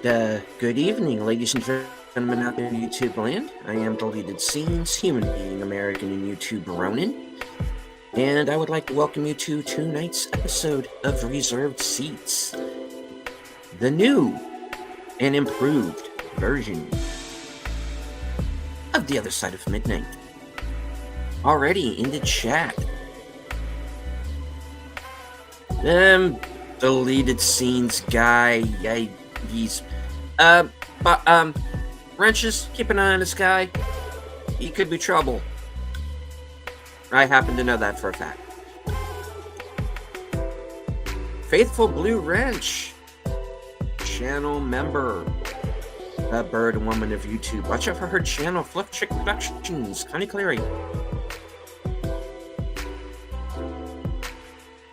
Good evening, ladies and gentlemen out there in YouTube land. I am Deleted Scenes, human being, American, and YouTube Ronin. And I would like to welcome you to tonight's episode of Reserved Seats. The new and improved version of The Other Side of Midnight. Already in the chat. Deleted Scenes guy, Wrenches, keep an eye on this guy. He could be trouble. I happen to know that for a fact. Faithful Blue Wrench, channel member, the bird woman of YouTube. Watch out for her channel, Fluff Chick Productions, Connie Cleary.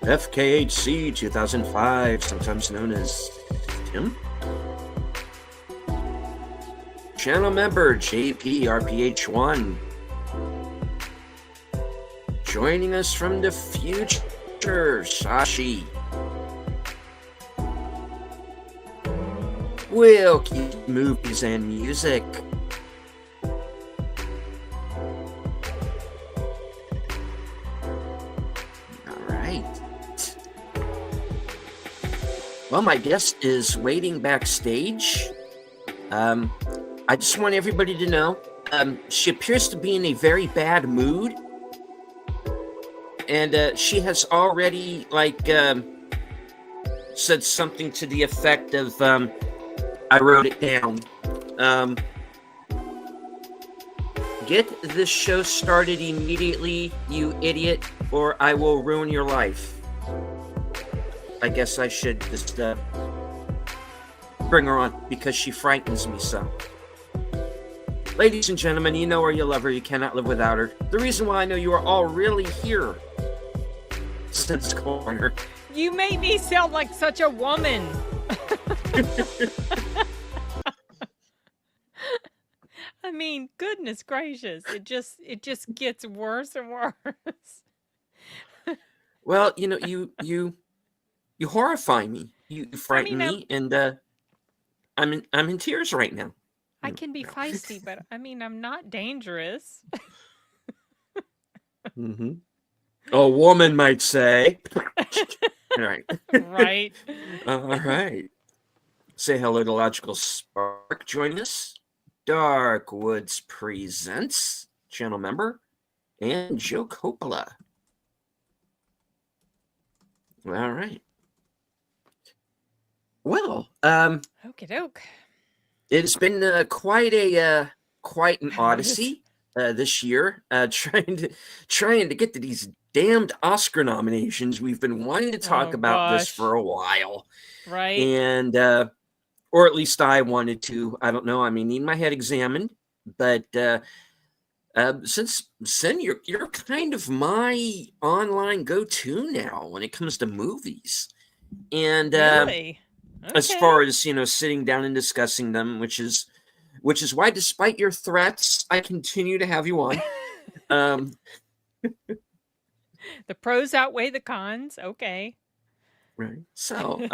FKHC 2005, sometimes known as Tim. Channel member JPRPH1. Joining us from the future, Sashi. We'll keep movies and music. Well, my guest is waiting backstage. I just want everybody to know, she appears to be in a very bad mood. And she has already, said something to the effect of, I wrote it down. Get this show started immediately, you idiot, or I will ruin your life. I guess I should just bring her on because she frightens me so. Ladies and gentlemen, you know her, you love her, you cannot live without her. The reason why I know you are all really here since corner. You made me sound like such a woman. I mean, goodness gracious, it just gets worse and worse. Well, you know, you horrify me. You frighten me, and I'm in tears right now. I can be feisty, but I mean, I'm not dangerous. Mm-hmm. A woman might say. All right. Right. All right. Say hello to Logical Spark. Join us. Dark Woods Presents, channel member, and Joe Coppola. All right. Well, Okie doke. It's been quite an odyssey this year, trying to get to these damned Oscar nominations. We've been wanting to talk about this for a while, right? And or at least I wanted to. I don't know. I mean, need my head examined, but since Sin, you're kind of my online go-to now when it comes to movies, and really? Okay. As far as, you know, sitting down and discussing them, which is why, despite your threats, I continue to have you on. The pros outweigh the cons. Okay. Right. So,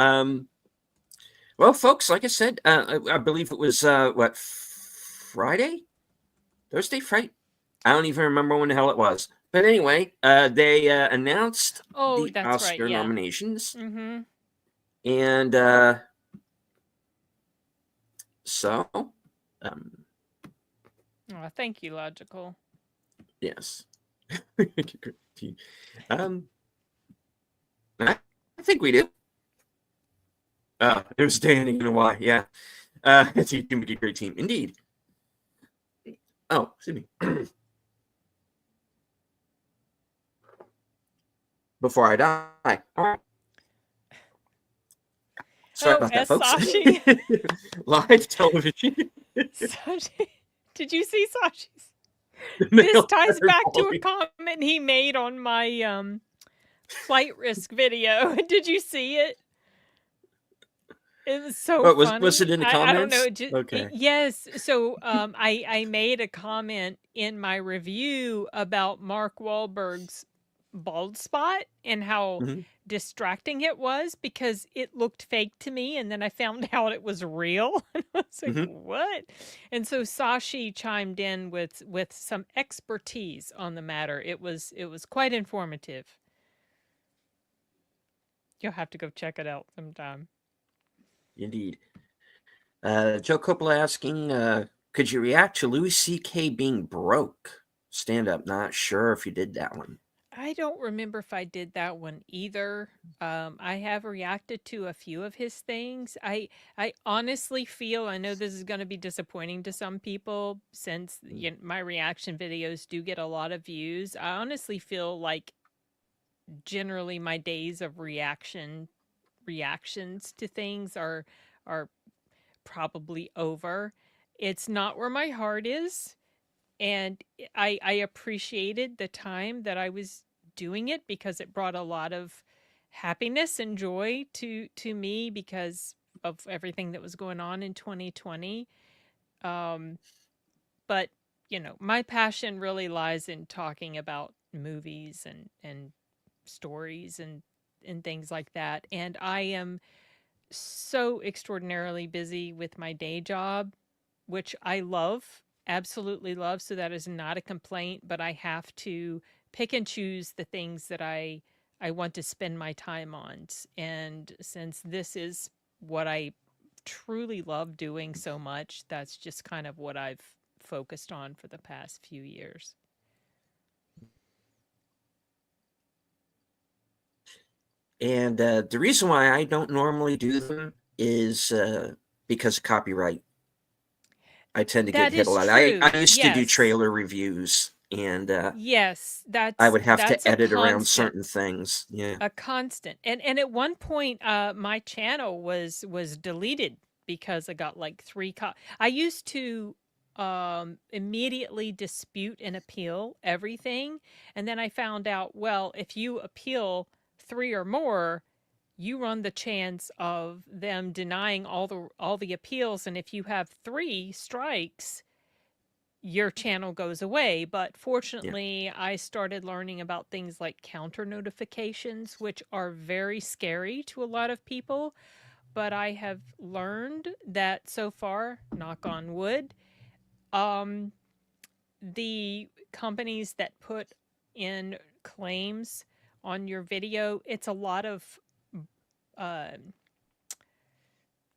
well, folks, like I said, I believe it was Thursday, Friday. I don't even remember when the hell it was. But anyway, they announced the Oscar nominations. Mm-hmm. And so, thank you, Logical. Yes. I think we do. It was standing in a while. Yeah. It's a great team, indeed. Oh, excuse me. Before I die. All right. Sorry about that, folks. Sashi. Live television. Sashi. Did you see Sashi's? This ties back to a comment he made on my flight risk video. Did you see it? It was so funny. Was it in the comments? I don't know. Okay. Yes. So I made a comment in my review about Mark Wahlberg's bald spot and how Hmm. distracting it was because it looked fake to me, and then I found out it was real. And I was like, Hmm. "What?" And so Sashi chimed in with some expertise on the matter. It was quite informative. You'll have to go check it out sometime. Indeed. Joe Coppola asking, could you react to Louis C.K. being broke? Stand up. Not sure if you did that one. I don't remember if I did that one either. I have reacted to a few of his things. I honestly feel, I know this is going to be disappointing to some people since my reaction videos do get a lot of views. I honestly feel like generally my days of reactions to things are probably over. It's not where my heart is, and I appreciated the time that I was doing it because it brought a lot of happiness and joy to me because of everything that was going on in 2020. Um, but my passion really lies in talking about movies and stories and things like that. And I am so extraordinarily busy with my day job, which I love, absolutely love. So that is not a complaint, but I have to pick and choose the things that I want to spend my time on. And since this is what I truly love doing so much, that's just kind of what I've focused on for the past few years. And the reason why I don't normally do them is because of copyright. I tend to get That hit a is lot. I true. used to do Yes. trailer reviews, and Yes, I that's would have that's to a edit around constant. certain things. Yeah. A constant. And at one point my channel was deleted because I got like I used to immediately dispute and appeal everything, and then I found out, well, if you appeal 3 or more, you run the chance of them denying all the appeals, and if you have 3 strikes, your channel goes away. But Yeah. fortunately, I started learning about things like counter notifications, which are very scary to a lot of people. But I have learned that so far, knock on wood, um, the companies that put in claims on your video, it's a lot of uh,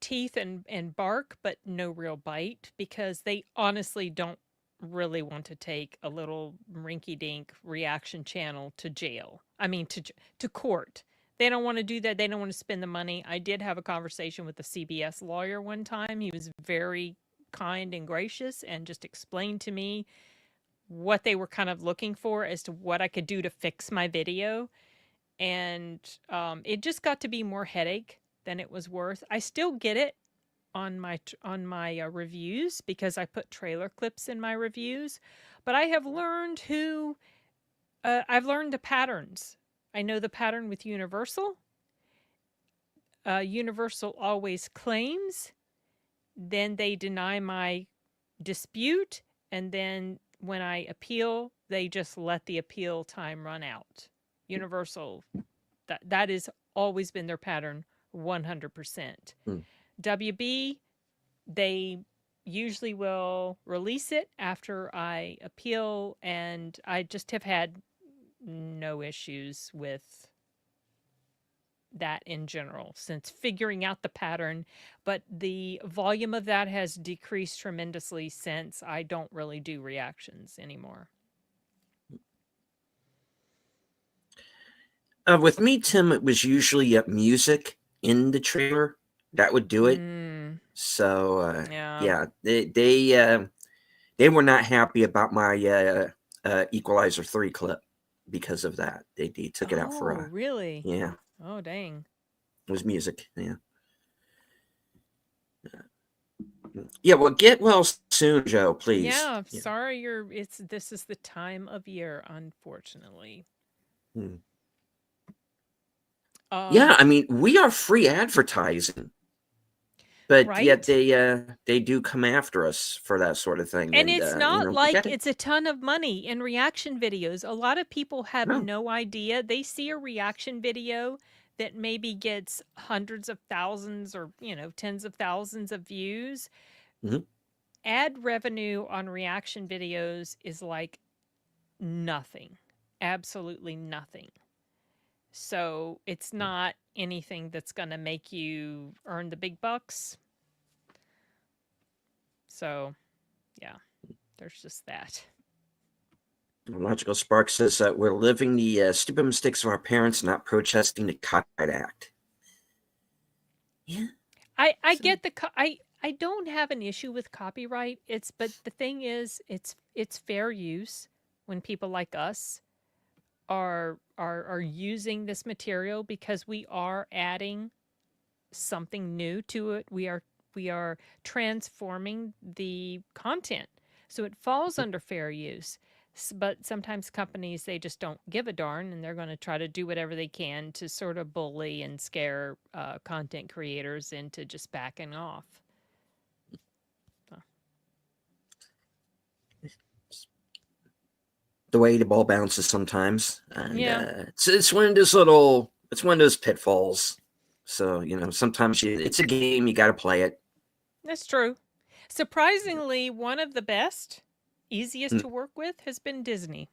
teeth and bark, but no real bite because they honestly don't really want to take a little rinky dink reaction channel to jail. I mean, to court. They don't want to do that. They don't want to spend the money. I did have a conversation with a CBS lawyer one time. He was very kind and gracious and just explained to me what they were kind of looking for as to what I could do to fix my video. And it just got to be more headache than it was worth. I still get it on my reviews because I put trailer clips in my reviews, but I have learned I've learned the patterns. I know the pattern with Universal. Universal always claims, then they deny my dispute, and then when I appeal, they just let the appeal time run out. Universal, that has always been their pattern, 100%. Hmm. WB, they usually will release it after I appeal, and I just have had no issues with that in general since figuring out the pattern. But the volume of that has decreased tremendously since I don't really do reactions anymore. With me, Tim, it was usually music in the trailer that would do it. So Yeah. they were not happy about my Equalizer 3 clip because of that. They took it out for Oh, really? yeah. Oh, dang. It was music. Yeah. Yeah. Well, get well soon, Joe. Please. Yeah, Yeah. sorry this is the time of year, unfortunately. Hmm. Um Yeah. I mean, we are free advertising. but yet right? they do come after us for that sort of thing, And and it's you not know, we like get it. it's a ton of money in reaction videos. A lot of people have No. no idea. They see a reaction video that maybe gets hundreds of thousands or, tens of thousands of views. Mhm. Ad revenue on reaction videos is like nothing. Absolutely nothing. So it's not anything that's going to make you earn the big bucks. So, yeah, there's just that. Logical Spark says that we're living the stupid mistakes of our parents, not protesting the Copyright Act. Yeah. I So, get I don't have an issue with copyright. But the thing is, it's fair use when people like us are using this material because we are adding something new to it. We are transforming the content. So it falls under fair use. But sometimes companies, they just don't give a darn, and they're going to try to do whatever they can to sort of bully and scare content creators into just backing off. the way the ball bounces sometimes, and Yeah, it's one of those pitfalls. So sometimes it's a game, you got to play it. that's true. Surprisingly, one of the best, easiest Mm. to work with has been Disney.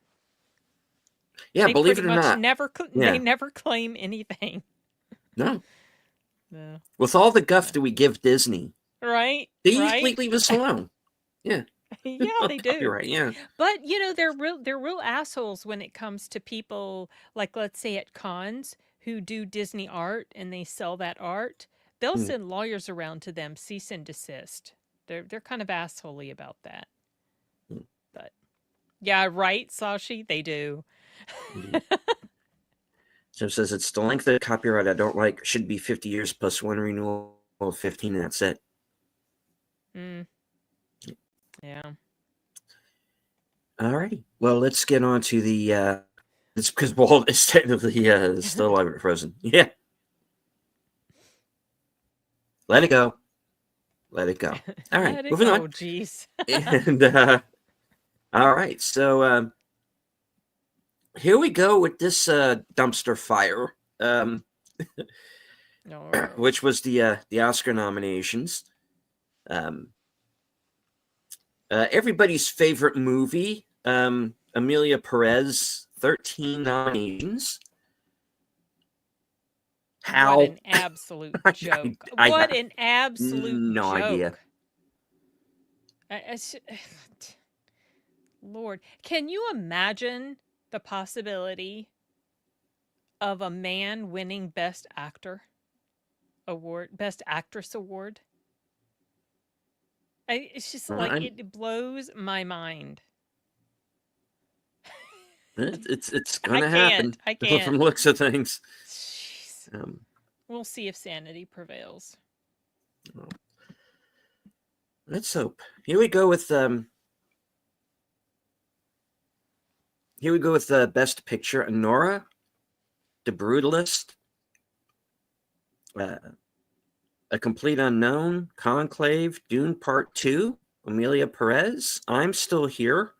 Yeah, They believe pretty it or much not. never they Yeah, never claim anything. no. No. With all the guff Yeah. that we give Disney, Right? they usually Right? leave us alone. Yeah, Yeah, no they do. copyright. Yeah. But they're real assholes when it comes to people like, let's say, at cons who do Disney art and they sell that art. They'll Mm. send lawyers around to them, cease and desist. They're kind of assholey about that. Mm. But yeah, right, Sashi, they do. Indeed. So it says it's the length of the copyright I don't like. Should be 50 years plus one renewal of 15, and that's it. Mm, yeah. Alrighty. Well, let's get on to the. It's because Walt is technically still alive but frozen. Yeah. Let it go. Let it go. All right. Let it. Moving on. Oh, jeez. And all right. So here we go with this dumpster fire, No. which was the Oscar nominations. Everybody's favorite movie, Amelia Perez, 13 nominations. How? What an absolute joke. I What have an absolute no idea. joke. Lord, can you imagine the possibility of a man winning Best Actor award, Best Actress award? It's just like it blows my mind. It's I gonna happen can't. I from can't. the looks of things. Jeez. Um, We'll see if sanity prevails. well, let's hope. Here we go with Best Picture: Nora, The Brutalist, A Complete Unknown, Conclave, Dune Part 2, Amelia Perez, I'm Still Here,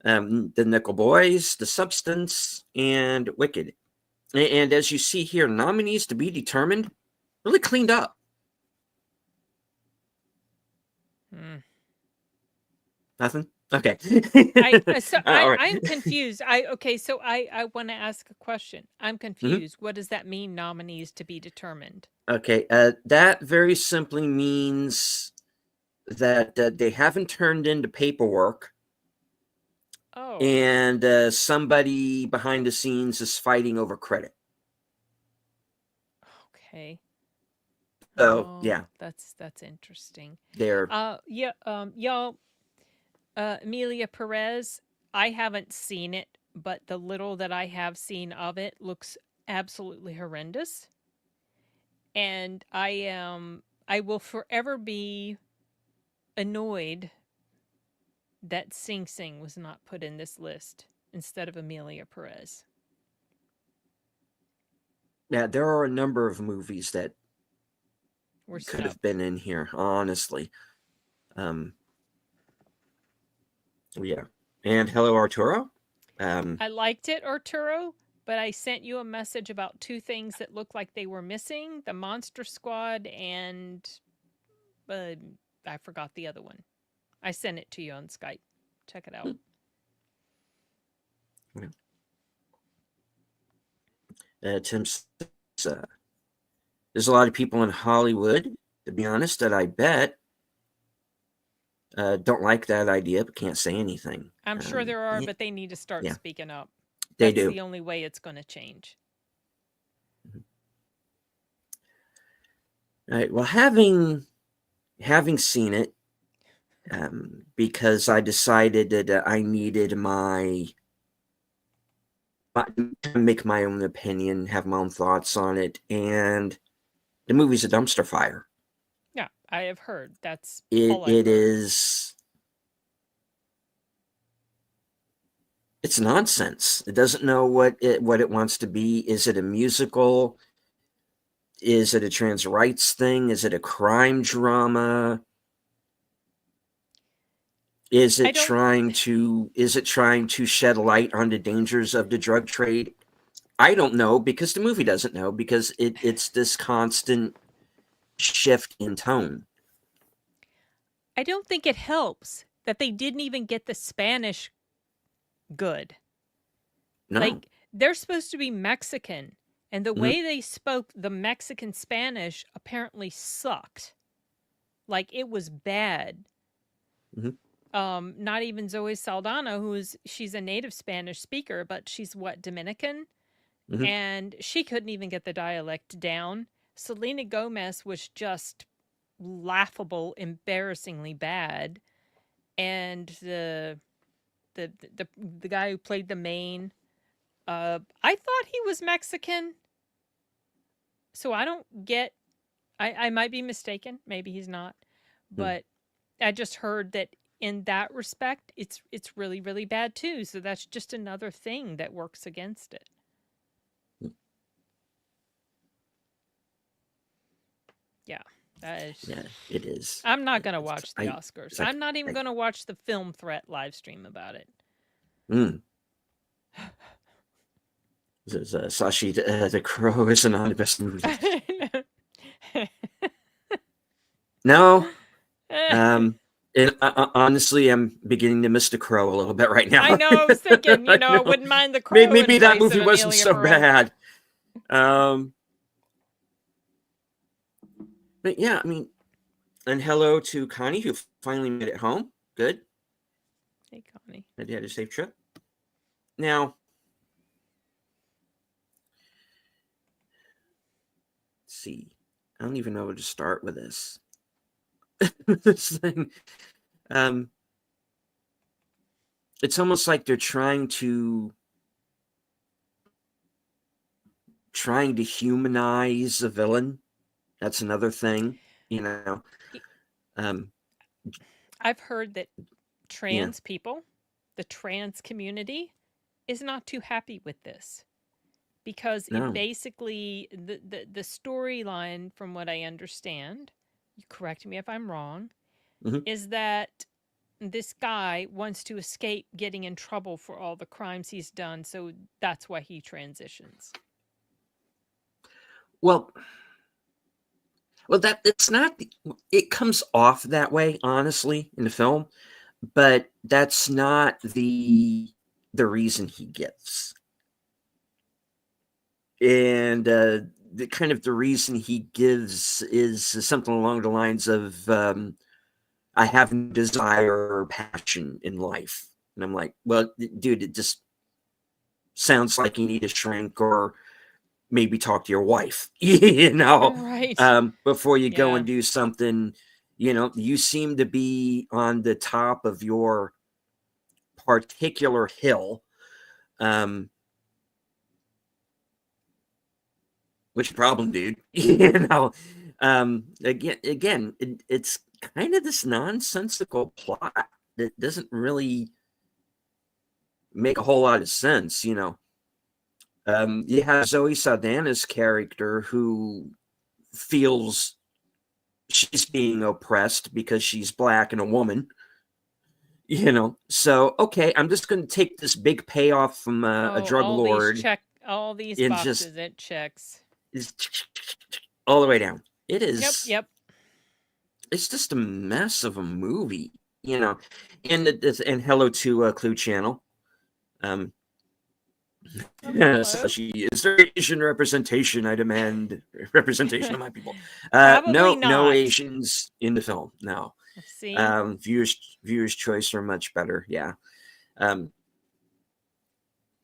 The Nickel Boys, The Substance, and Wicked. And as you see here, nominees to be determined, really cleaned up. Nothing? Okay. I'm confused. So I want to ask a question. I'm confused. What does that mean, nominees to be determined? Okay, that very simply means that they haven't turned in the paperwork. Oh. And somebody behind the scenes is fighting over credit. Okay. So yeah, that's interesting. They're y'all, Amelia Perez, I haven't seen it, but the little that I have seen of it looks absolutely horrendous. And I will forever be annoyed that Sing Sing was not put in this list instead of Amelia Perez. Yeah, there are a number of movies that We're could have stuck. been in here, honestly. Yeah. And hello, Arturo. I liked it, Arturo, but I sent you a message about two things that looked like they were missing: the Monster Squad and I forgot the other one. I sent it to you on Skype. Check it out. Tim says, there's a lot of people in Hollywood, to be honest, that I bet don't like that idea, but can't say anything. I'm sure there are, but they need to start speaking up. They That's do. the only way it's going to change. All right. Well, having seen it, because I decided that I needed to make my own opinion, have my own thoughts on it, and the movie's a dumpster fire. Yeah, I have heard. That's it is. It's nonsense. It doesn't know what it wants to be. Is it a musical? Is it a trans rights thing? Is it a crime drama? Is it trying to shed light on the dangers of the drug trade? I don't know, because the movie doesn't know, because it's this constant shift in tone. I don't think it helps that they didn't even get the Spanish good. No. Like, they're supposed to be Mexican, and the way they spoke the Mexican Spanish apparently sucked. Like, it was bad. Not even Zoe Saldana, she's a native Spanish speaker, but she's Dominican? And she couldn't even get the dialect down. Selena Gomez was just laughable, embarrassingly bad. And the guy who played the main, I thought he was Mexican. So I don't get, I might be mistaken. Maybe he's not. But I just heard that in that respect, it's really, really bad too. So that's just another thing that works against it. Yeah. Yeah, it is. I'm not going to watch the Oscars. I'm not even going to watch the Film Threat live stream about it. Sashi, The Crow is not the best movie. No. Honestly, I'm beginning to miss The Crow a little bit right now. I know. I was thinking, I wouldn't mind The Crow. Maybe that movie wasn't so bad. But yeah, I mean, and hello to Connie, who finally made it home. Good. Hey, Connie. Hope you had a safe trip. Now, let's see. I don't even know where to start with this. This thing. It's almost like they're trying to humanize a villain. That's another thing, I've heard that trans people, the trans community, is not too happy with this, because it basically, the storyline, from what I understand, you correct me if I'm wrong, is that this guy wants to escape getting in trouble for all the crimes he's done, so that's why he transitions. Well, that it's not. It comes off that way, honestly, in the film, but that's not the reason he gives. And the reason he gives is something along the lines of, I have no desire or passion in life. And I'm like, well, dude, it just sounds like you need to shrink, or maybe talk to your wife, right. Before you go and do something. You seem to be on the top of your particular hill, which problem, dude? Again, it's kind of this nonsensical plot that doesn't really make a whole lot of sense. You have Zoe Saldana's character, who feels she's being oppressed because she's black and a woman. You know, so okay, I'm just going to take this big payoff from a drug lord all these and just boxes it checks. is all the way down. It is. Yep. It's just a mess of a movie, you know. And hello to Clue Channel. Yes, Hello. is there Asian representation? I demand representation of my people. Probably No not. Asians in the film. No. See? Viewers choice are much better. Yeah. You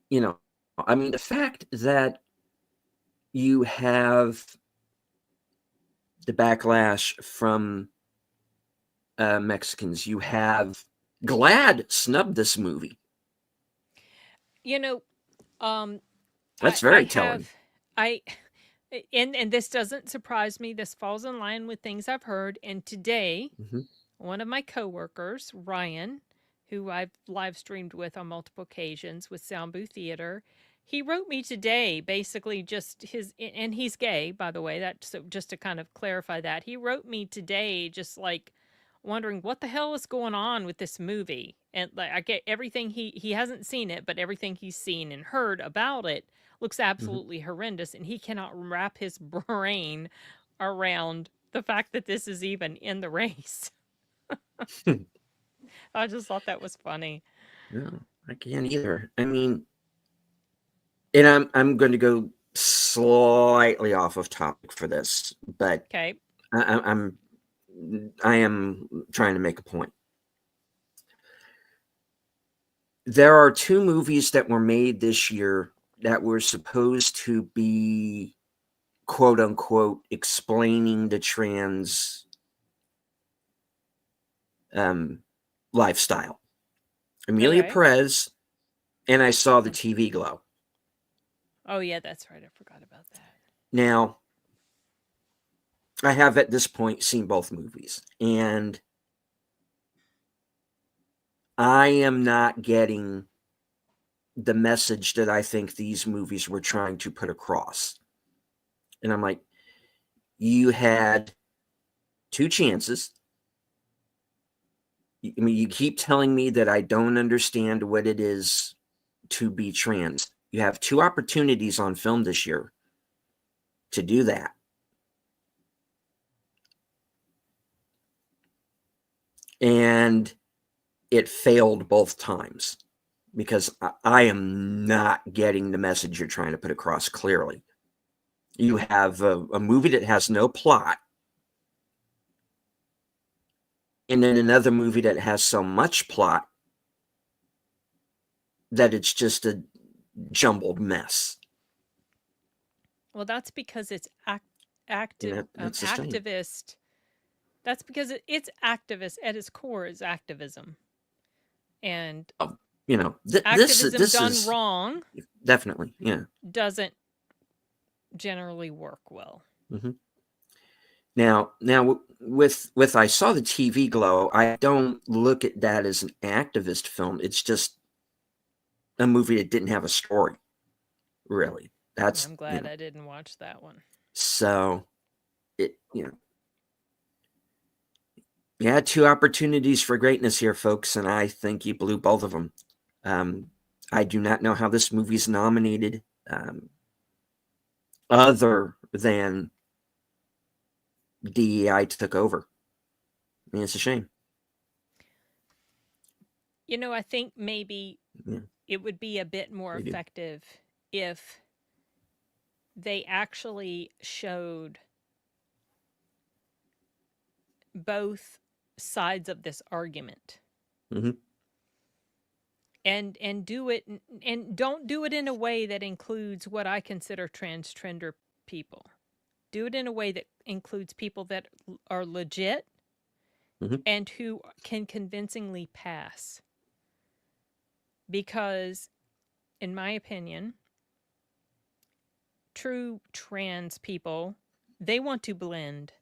know, I mean, the fact that you have the backlash from Mexicans, you have GLAAD snubbed this movie. You know, That's very telling. And this doesn't surprise me. This falls in line with things I've heard. And today, one of my coworkers, Ryan, who I've live streamed with on multiple occasions with Sound Booth Theater, he wrote me today, basically just and he's gay, by the way. So just to kind of clarify that, he wrote me today, just like wondering what the hell is going on with this movie. And like, I get everything he hasn't seen it, but everything he's seen and heard about it looks absolutely horrendous, and he cannot wrap his brain around the fact that this is even in the race. I just thought that was funny. No, I can't either. I mean, and I'm going to go slightly off of topic for this, but okay, I am trying to make a point. There are two movies that were made this year that were supposed to be, quote unquote, explaining the trans lifestyle. Emilia Perez, and I Saw the TV Glow. Oh, yeah, that's right. I forgot about that. Now, I have at this point seen both movies, and I am not getting the message that I think these movies were trying to put across. And I'm like, you had two chances. I mean, you keep telling me that I don't understand what it is to be trans. You have two opportunities on film this year to do that. And it failed both times because I am not getting the message you're trying to put across clearly. You have a movie that has no plot, and then another movie that has so much plot that it's just a jumbled mess. Well, that's because it's activist. That's because it's activist at its core is activism, and activism this done wrong, definitely, doesn't generally work well. Now, with I Saw the TV Glow, I don't look at that as an activist film. It's just a movie that didn't have a story, really. I'm glad I didn't watch that one. So, you had two opportunities for greatness here, folks, and I think you blew both of them. I do not know how this movie's nominated, other than DEI took over. I mean, it's a shame. I think maybe it would be a bit more effective if they actually showed both sides of this argument. And do it, and don't do it in a way that includes what I consider transgender people. Do it in a way that includes people that are legit and who can convincingly pass. Because, in my opinion, true trans people, they want to blend.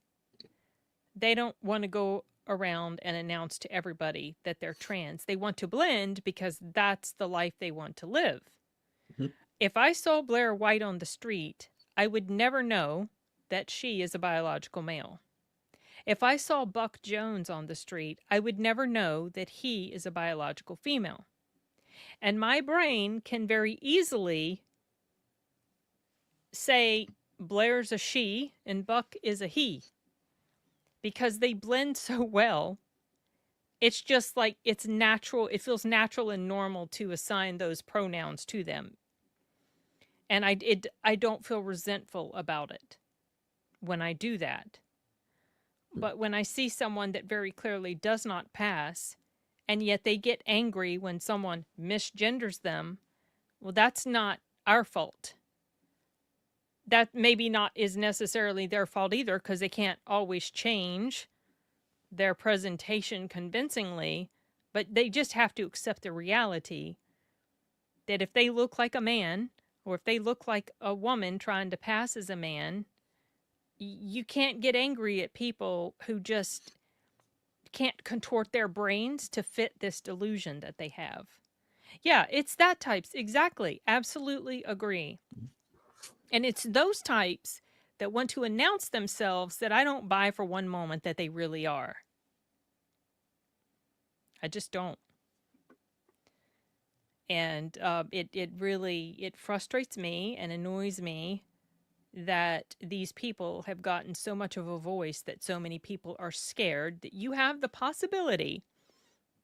They don't want to go around and announce to everybody that they're trans. They want to blend because that's the life they want to live. If I saw Blair White on the street, I would never know that she is a biological male. If I saw Buck Jones on the street, I would never know that he is a biological female. And my brain can very easily say Blair's a she and Buck is a he because they blend so well. It's just like it's natural. It feels natural and normal to assign those pronouns to them. And I don't feel resentful about it when I do that. But when I see someone that very clearly does not pass, and yet they get angry when someone misgenders them, well, that's not our fault. That maybe not is necessarily their fault either, because they can't always change their presentation convincingly, but they just have to accept the reality that if they look like a man, or if they look like a woman trying to pass as a man, you can't get angry at people who just can't contort their brains to fit this delusion that they have. Yeah, it's that types. Exactly. Absolutely agree. And it's those types that want to announce themselves that I don't buy for one moment that they really are. I just don't. And it frustrates me and annoys me that these people have gotten so much of a voice that so many people are scared that you have the possibility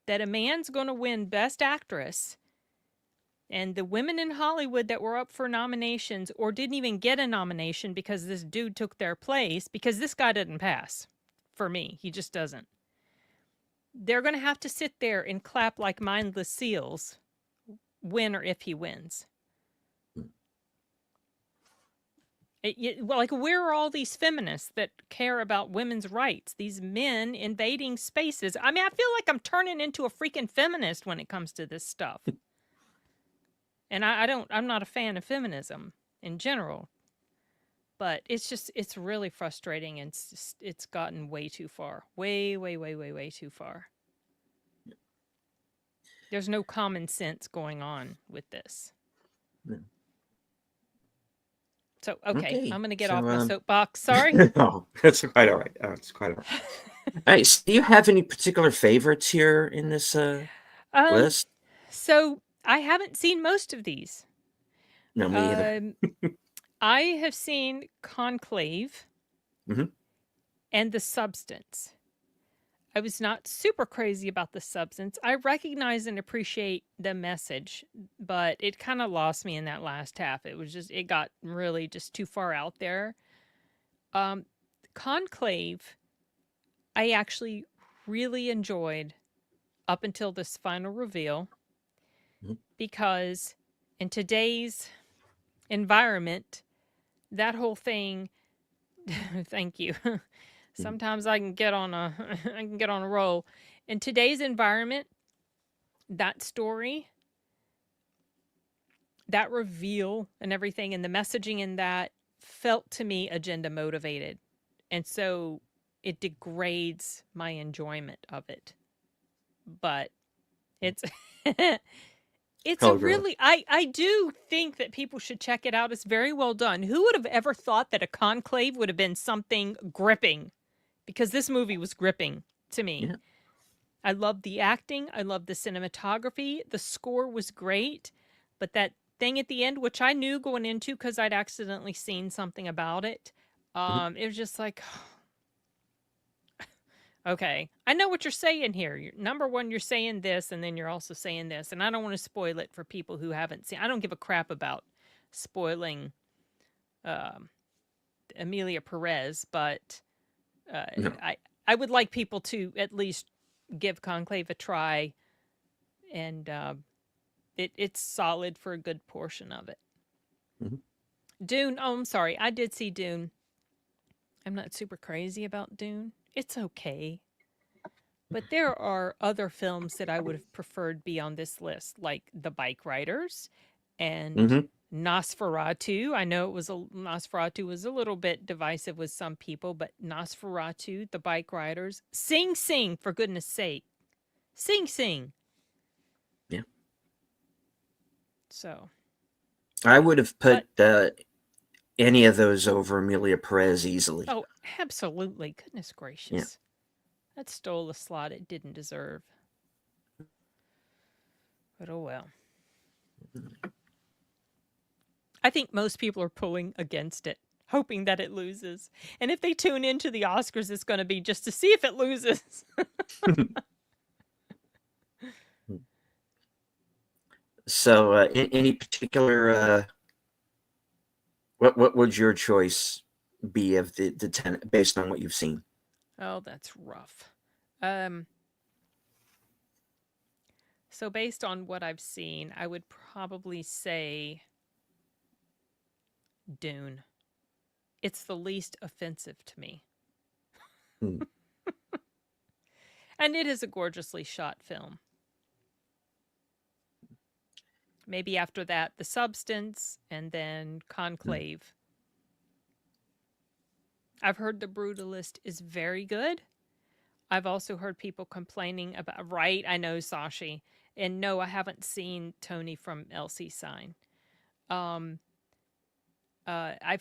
that a man's going to win Best Actress, and the women in Hollywood that were up for nominations or didn't even get a nomination because this dude took their place, because this guy didn't pass for me. He just doesn't. They're going to have to sit there and clap like mindless seals, win or if he wins. Well, like, where are all these feminists that care about women's rights? These men invading spaces. I mean, I feel like I'm turning into a freaking feminist when it comes to this stuff. And I'm not a fan of feminism in general. But it's really frustrating, and it's gotten way too far. Way, way, way, way, way too far. There's no common sense going on with this. No. So, okay, I'm going to get off my soapbox. Sorry. No, that's quite all right. It's quite all right. All right, so do you have any particular favorites here in this list? So, I haven't seen most of these. No, me either. I have seen Conclave and The Substance. I was not super crazy about The Substance. I recognize and appreciate the message, but it kind of lost me in that last half. It got really just too far out there. Conclave, I actually really enjoyed up until this final reveal, because in today's environment, that whole thing, thank you. Sometimes I can get on a roll. In today's environment, that story, that reveal and everything, and the messaging in that felt to me agenda motivated. And so it degrades my enjoyment of it. But it's it's a really, I do think that people should check it out. It's very well done. Who would have ever thought that a Conclave would have been something gripping? Because this movie was gripping to me. Yeah. I loved the acting. I loved the cinematography. The score was great. But that thing at the end, which I knew going into because I'd accidentally seen something about it, it was just like, okay, I know what you're saying here. Number one, you're saying this, and then you're also saying this. And I don't want to spoil it for people who haven't seen. I don't give a crap about spoiling Emilia Perez, but no. I would like people to at least give Conclave a try, and it's solid for a good portion of it. Dune, oh, I'm sorry, I did see Dune. I'm not super crazy about Dune. It's okay. But there are other films that I would have preferred be on this list, like The Bike Riders and Nosferatu. I know Nosferatu was a little bit divisive with some people, but Nosferatu, The Bike Riders, Sing Sing, for goodness sake. Sing Sing. Yeah. So. I would have put any of those over Amelia Perez easily. Oh, absolutely. Goodness gracious. That stole a slot it didn't deserve. But oh well. I think most people are pulling against it, hoping that it loses. And if they tune into the Oscars, it's going to be just to see if it loses. So, any particular, what would your choice be of the 10 based on what you've seen? Oh, that's rough. So based on what I've seen, I would probably say Dune. It's the least offensive to me. Hmm. And it is a gorgeously shot film. Maybe after that, The Substance, and then Conclave. I've heard The Brutalist is very good. I've also heard people complaining about, right, I know, Sashi. And no, I haven't seen Tony from Elsie Sign. I've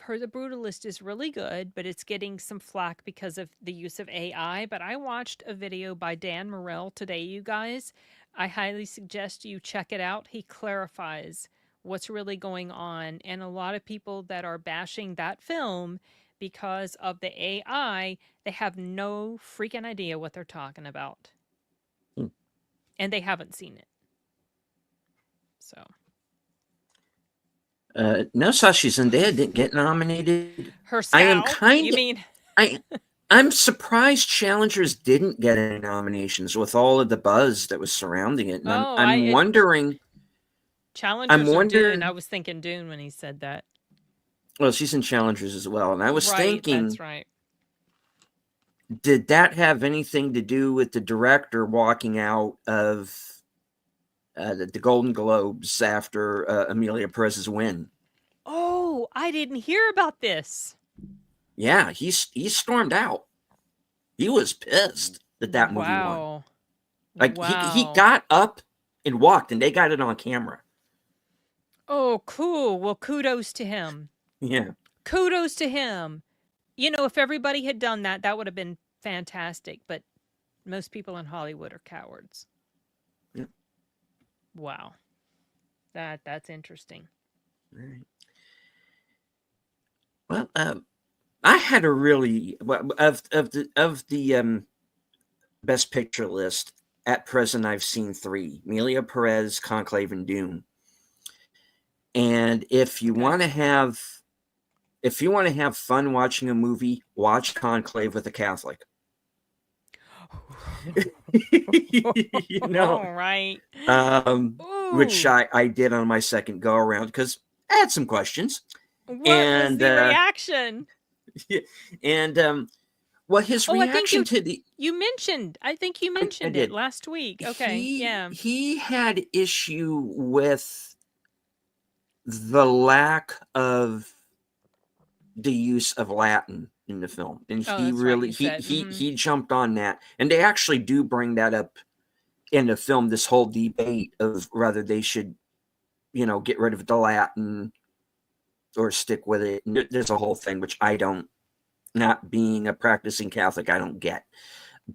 heard The Brutalist is really good, but it's getting some flack because of the use of AI. But I watched a video by Dan Morell today, you guys. I highly suggest you check it out. He clarifies what's really going on. And a lot of people that are bashing that film because of the AI, they have no freaking idea what they're talking about. And they haven't seen it. So. No, Sashi Zendaya didn't get nominated. Herself? You mean? I'm surprised Challengers didn't get any nominations with all of the buzz that was surrounding it. And I'm wondering. Challengers or Dune? I was thinking Dune when he said that. Well, she's in Challengers as well. And I was thinking. That's right. Did that have anything to do with the director walking out of the Golden Globes after Amelia Perez's win? Oh, I didn't hear about this. Yeah, he stormed out. He was pissed that movie won. Like he got up and walked, and they got it on camera. Oh, cool. Well, kudos to him. Yeah. Kudos to him. You know, if everybody had done that, that would have been fantastic. But most people in Hollywood are cowards. Yeah. Wow. That's interesting. All right. Well, I had a really of the Best Picture list at present. I've seen 3: Amelia Perez, Conclave, and Dune. And if you want to have fun watching a movie, watch Conclave with a Catholic. You know, right? Which I did on my second go around because I had some questions. What was the reaction? Yeah, and his reaction to the I think you mentioned it last week. Okay, he had issue with the lack of the use of Latin in the film, and he really he jumped on that, and they actually do bring that up in the film. This whole debate of whether they should, get rid of the Latin or stick with it. There's a whole thing which I don't, not being a practicing Catholic, I don't get,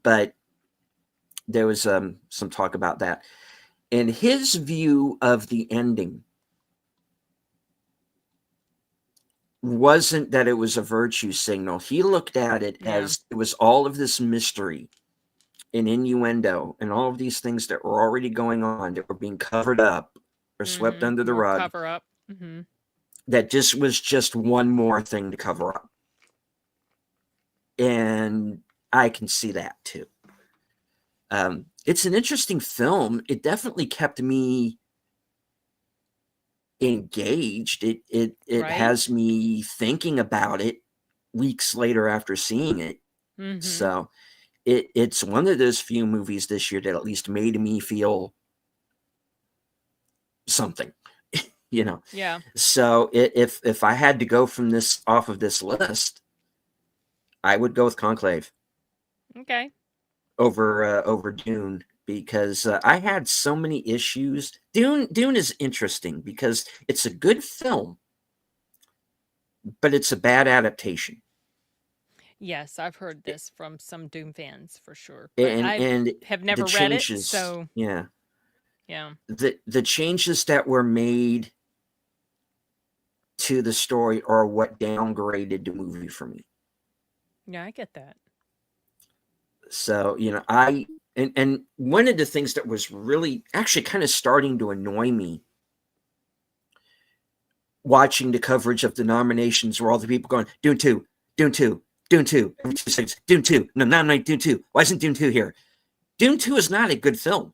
but there was some talk about that, and his view of the ending wasn't that it was a virtue signal. He looked at it as it was all of this mystery and innuendo and all of these things that were already going on that were being covered up or swept under the rug. Cover up. That just was just one more thing to cover up. And I can see that too. It's an interesting film. It definitely kept me engaged. It has me thinking about it weeks later after seeing it. So it's one of those few movies this year that at least made me feel something. Yeah. So if I had to go from this off of this list, I would go with Conclave. Okay. Over Dune, because I had so many issues. Dune is interesting because it's a good film, but it's a bad adaptation. Yes, I've heard this from some Doom fans for sure, but And I and have the never read it, changes, so yeah, yeah. the changes that were made to the story are what downgraded the movie for me. Yeah, I get that. So, and one of the things that was really actually kind of starting to annoy me watching the coverage of the nominations where all the people going, Dune 2, Dune 2, Dune 2, every 2 seconds, Dune 2, no, nominate Dune 2. Why isn't Dune 2 here? Dune 2 is not a good film.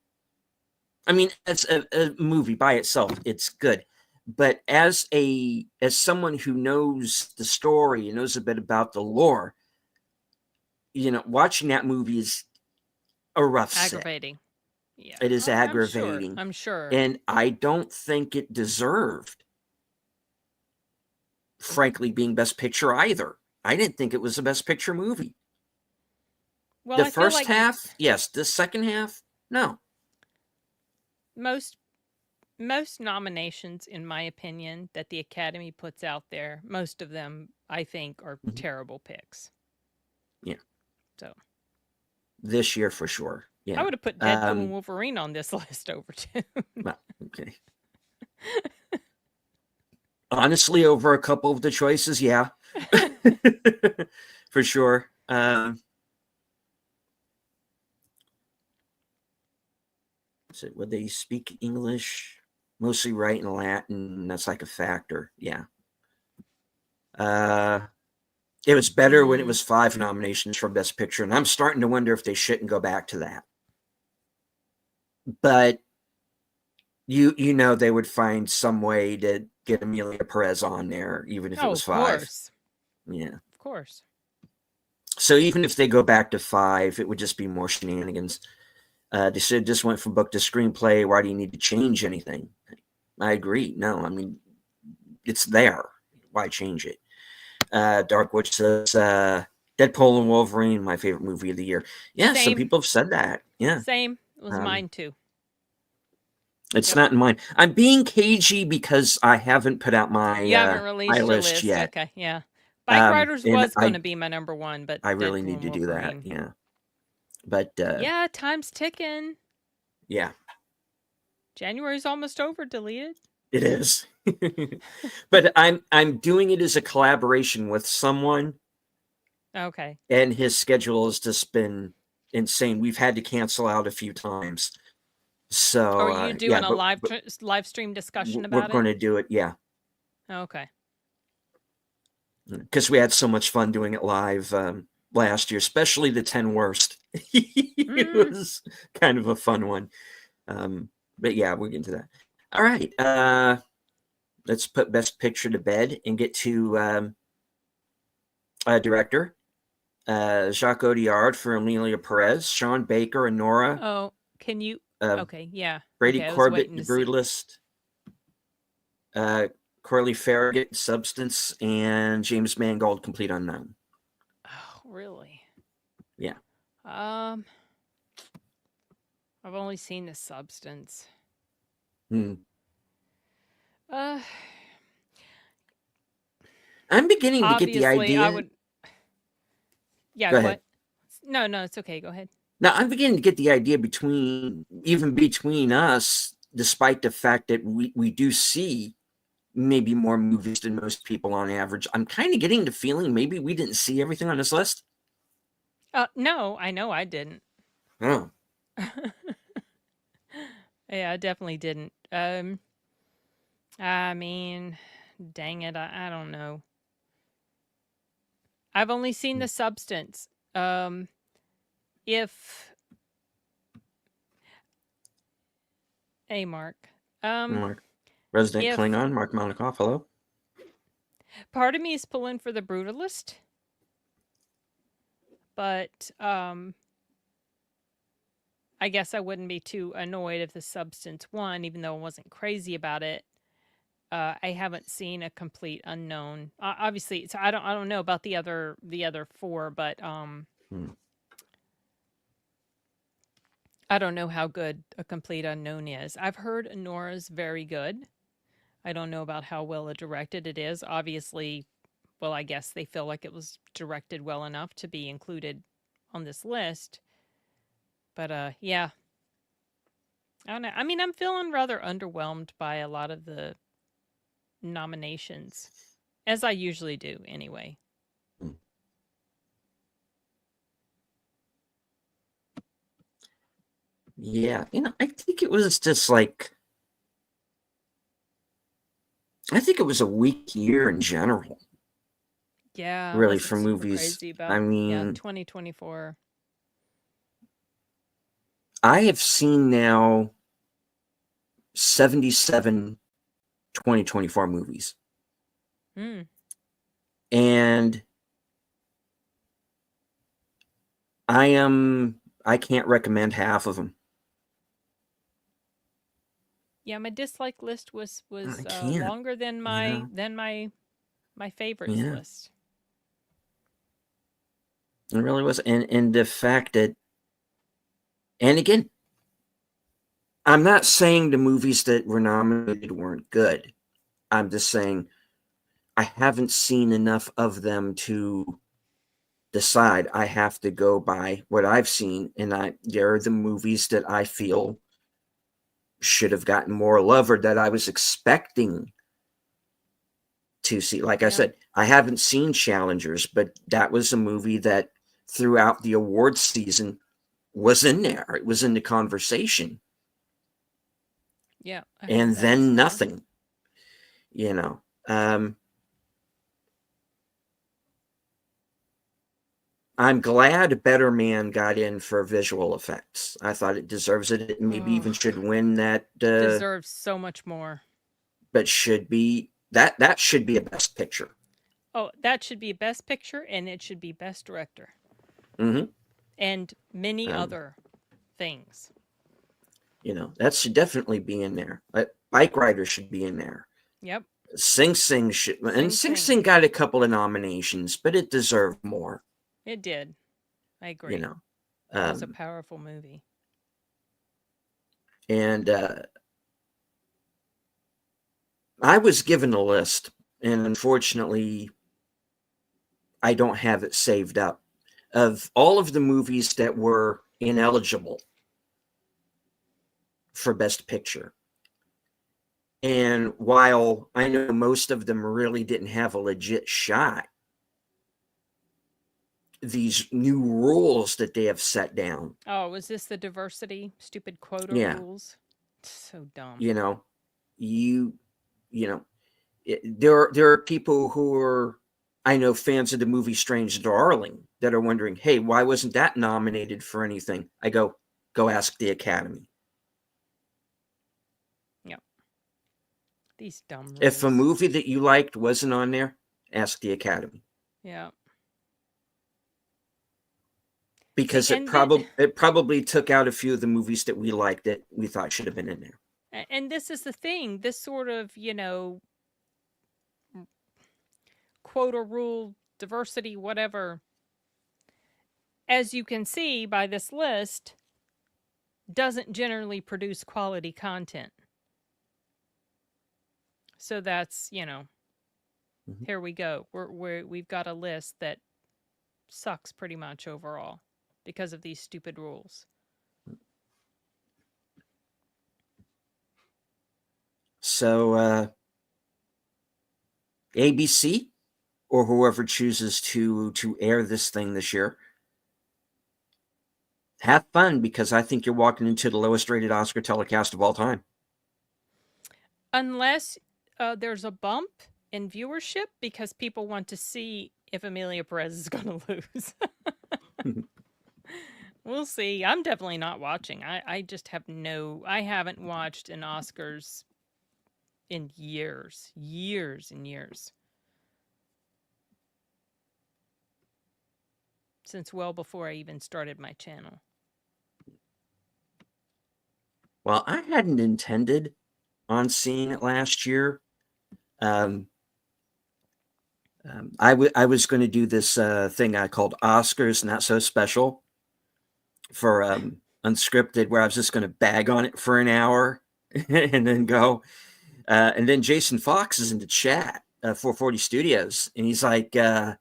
I mean, as a movie by itself, it's good. But as someone who knows the story and knows a bit about the lore, watching that movie is a rough set. Aggravating. Yeah. It is I'm sure. aggravating. I'm sure. And I don't think it deserved, frankly, being Best Picture either. I didn't think it was a Best Picture movie. Well, The I feel first like half, yes. The second half, no. most nominations, in my opinion, that the Academy puts out there, most of them, I think, are Mhm. terrible picks. Yeah. So this year for sure. Yeah. I would have put Deadpool and Wolverine on this list over Dune. Well, okay. Honestly, over a couple of the choices, yeah. For sure. So would they speak English? Mostly write in Latin. That's like a factor. Yeah. It was better when it was 5 nominations for Best Picture, and I'm starting to wonder if they shouldn't go back to that. But you know they would find some way to get Emilia Perez on there, even if it was 5. Of course. Yeah. Of course. So even if they go back to 5, it would just be more shenanigans. They said just went from book to screenplay. Why do you need to change anything? I agree. No, I mean, it's there. Why change it? Dark Witch says Deadpool and Wolverine, my favorite movie of the year. Yeah, some people have said that. Yeah. Same. It was mine too. It's not in mine. I'm being cagey because I haven't put out my You haven't released my your list yet. Okay, yeah. Bike Riders and was going to be my number 1, but I really Deadpool need and to do that. Wolverine. Yeah. But yeah, time's ticking. Yeah. January's almost over, deleted. It is. But I'm doing it as a collaboration with someone. Okay. And his schedule has just been insane. We've had to cancel out a few times. So are you doing a live stream discussion about it? We're going to do it, yeah. Okay. Because we had so much fun doing it live last year, especially the 10 worst. It was kind of a fun one. But yeah, we'll get into that. All right. Let's put Best Picture to bed and get to director. Jacques Audiard for Emilia Perez, Sean Baker, and Nora. Oh, can you? Okay, yeah. Brady okay, Corbett, The Brutalist. Corley Farragut, Substance, and James Mangold, Complete Unknown. Oh, really? Yeah. I've only seen The Substance. I'm beginning to get the idea. I would. Yeah. Go ahead. No, it's okay. Go ahead. Now I'm beginning to get the idea between us, despite the fact that we do see maybe more movies than most people on average. I'm kind of getting the feeling maybe we didn't see everything on this list. No, I know I didn't. Oh. Yeah, I definitely didn't. I mean, dang it, I don't know. I've only seen The Substance. Hey, Mark. Mark. Resident Klingon, Mark Malikoff, hello. Part of me is pulling for The Brutalist. But, I guess I wouldn't be too annoyed if The Substance won, even though I wasn't crazy about it. I haven't seen A Complete Unknown. Obviously, so I don't know about the other 4, but I don't know how good A Complete Unknown is. I've heard Nora's very good. I don't know about how well directed it is. Obviously, well, I guess they feel like it was directed well enough to be included on this list. But yeah, I don't know. I mean, I'm feeling rather underwhelmed by a lot of the nominations, as I usually do anyway. Yeah, I think it was just like, I think it was a weak year in general, Yeah, I really, wasn't for super movies. crazy about I yeah, mean, 2024. I have seen now 77 2024 movies. Hmm. And I can't recommend half of them. Yeah, my dislike list was I can't, longer than you know? my favorites Yeah, list. it really was. And the fact that, and again, I'm not saying the movies that were nominated weren't good. I'm just saying I haven't seen enough of them to decide. I have to go by what I've seen, and there are the movies that I feel should have gotten more love or that I was expecting to see. Like I Yeah. said, I haven't seen Challengers, but that was a movie that throughout the awards season was in there. It was in the conversation. Yeah, I heard And that as then well. nothing, you know. I'm glad Better Man got in for visual effects. I thought it deserves it. It maybe even should win that. Deserves so much more. But should be that should be a Best Picture. Oh, that should be Best Picture, and it should be Best Director. Mm-hmm. And many other things. That should definitely be in there. Bike Rider should be in there. Yep. Sing Sing should, and Sing Sing got a couple of nominations, but it deserved more. It did. I agree. It was a powerful movie. And I was given a list, and unfortunately, I don't have it saved up, of all of the movies that were ineligible for Best Picture. And while I know most of them really didn't have a legit shot, these new rules that they have set down. Oh, was this the diversity stupid quota rules? It's so dumb. There are people who are, I know, fans of the movie Strange Darling that are wondering, hey, why wasn't that nominated for anything? I go ask the Academy. Yep. These dumb rules. If a movie that you liked wasn't on there, ask the Academy. Yeah. Because it probably took out a few of the movies that we liked that we thought should have been in there. And this is the thing. This sort of, quota rule, diversity, whatever, as you can see by this list, doesn't generally produce quality content. So that's, here we go. We've got a list that sucks pretty much overall because of these stupid rules. So ABC or whoever chooses to air this thing this year, have fun, because I think you're walking into the lowest rated Oscar telecast of all time. Unless there's a bump in viewership because people want to see if Amelia Perez is going to lose. We'll see. I'm definitely not watching. I just have I haven't watched an Oscars in years and years. Since well before I even started my channel. Well, I hadn't intended on seeing it last year. I was going to do this thing I called Oscars Not So Special for Unscripted, where I was just going to bag on it for an hour and then go. And then Jason Fox is in the chat, 440 Studios, and he's like, I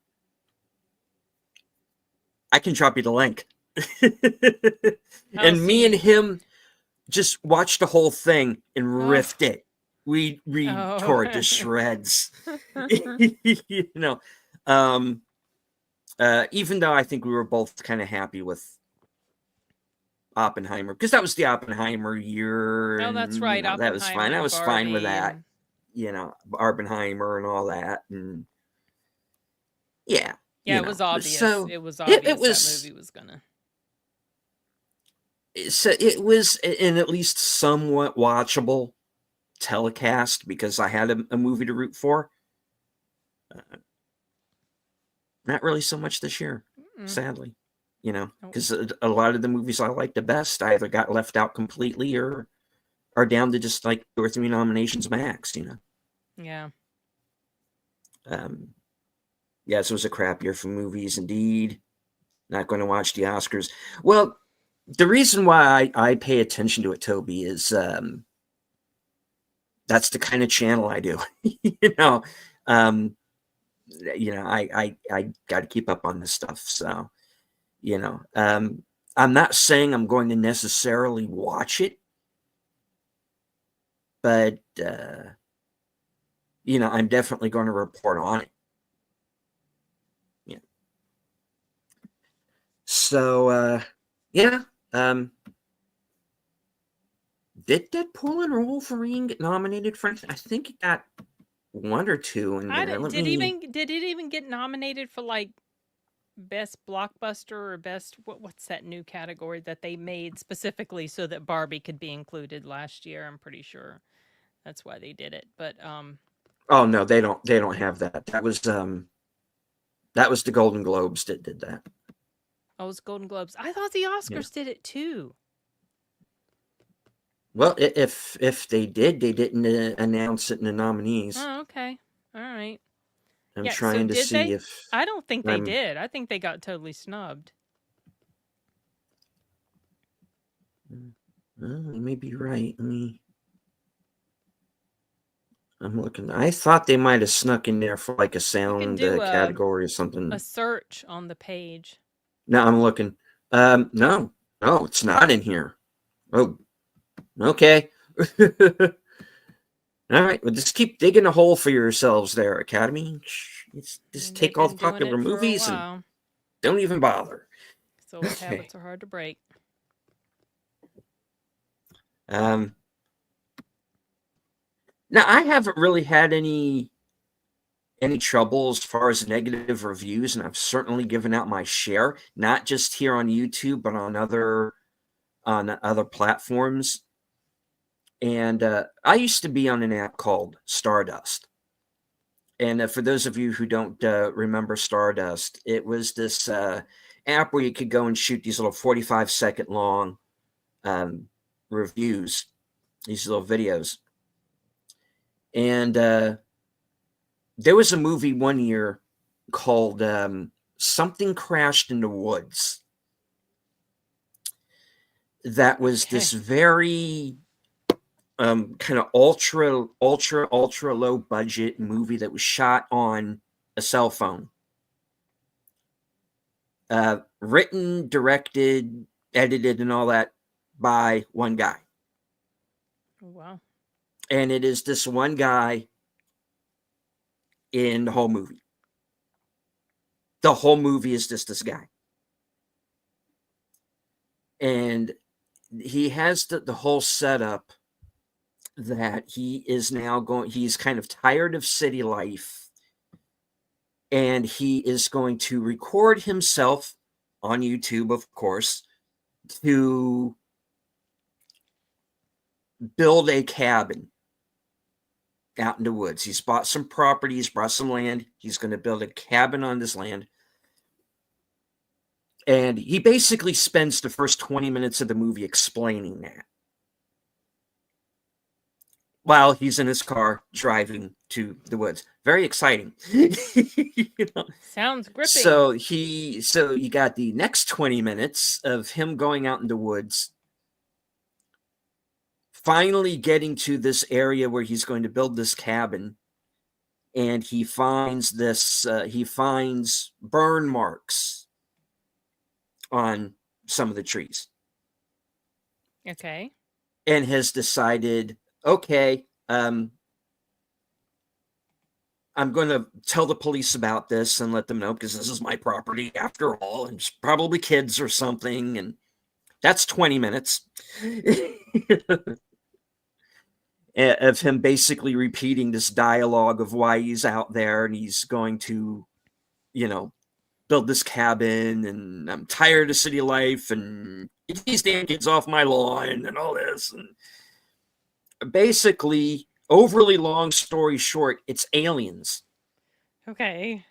can drop you the link. And me and him just watched the whole thing and riffed it. We tore it to shreds. You know, even though I think we were both kind of happy with Oppenheimer, because that was the Oppenheimer year. Oh, that's right. You know, that was fine. I was fine with that. And... You know, Oppenheimer and all that, and yeah, it was obvious. So it was obvious that movie was gonna. So it was an at least somewhat watchable telecast because I had a movie to root for. Not really so much this year, sadly. You know, because a lot of the movies I like the best either got left out completely or are down to just like 2 or 3 nominations max. You know. Yeah. Yeah, so it was a crap year for movies, indeed. Not going to watch the Oscars. Well, the reason why I pay attention to it, Toby, is that's the kind of channel I do. You know, I got to keep up on this stuff. So, you know, I'm not saying I'm going to necessarily watch it, but you know, I'm definitely going to report on it. Yeah. So, yeah. Did Deadpool and Wolverine get nominated for anything? I think it got 1 or 2 in there. Did it even get nominated for like best blockbuster or best what's that new category that they made specifically so that Barbie could be included last year? I'm pretty sure that's why they did it. But oh no, they don't have that. That was the Golden Globes that did that. Oh, it was Golden Globes. I thought the Oscars did it too. Well, if they did, they didn't announce it in the nominees. Oh, okay. All right. I'm trying to see if... I don't think they did. I think they got totally snubbed. You may be right. I'm looking. I thought they might have snuck in there for like a sound category or something. A search on the page. No, I'm looking. No, it's not in here. Oh, okay. All right, well, just keep digging a hole for yourselves there, Academy. Just take all the popular movies and don't even bother. So habits are hard to break. Now, I haven't really had any trouble as far as negative reviews, and I've certainly given out my share, not just here on YouTube, but on other platforms. And I used to be on an app called Stardust. And for those of you who don't remember Stardust, it was this app where you could go and shoot these little 45-second long reviews, these little videos. And there was a movie one year called Something Crashed in the Woods. That was this very kind of ultra low budget movie that was shot on a cell phone. Written, directed, edited, and all that by one guy. Wow. And it is this one guy in the whole movie. The whole movie is just this guy. And he has the whole setup that he is now he's kind of tired of city life, and he is going to record himself on YouTube, of course, to build a cabin out in the woods. He's bought some property, he's brought some land, he's going to build a cabin on this land. And he basically spends the first 20 minutes of the movie explaining that, while he's in his car driving to the woods. Very exciting. You know? Sounds gripping. So you got the next 20 minutes of him going out in the woods, finally getting to this area where he's going to build this cabin. and he finds he finds burn marks on some of the trees. Okay. And has decided, okay, I'm going to tell the police about this and let them know, because this is my property after all, and it's probably kids or something. And that's 20 minutes of him basically repeating this dialogue of why he's out there, and he's going to, build this cabin, and I'm tired of city life, and get these damn kids off my lawn, and all this. And basically, overly long story short, it's aliens. Okay.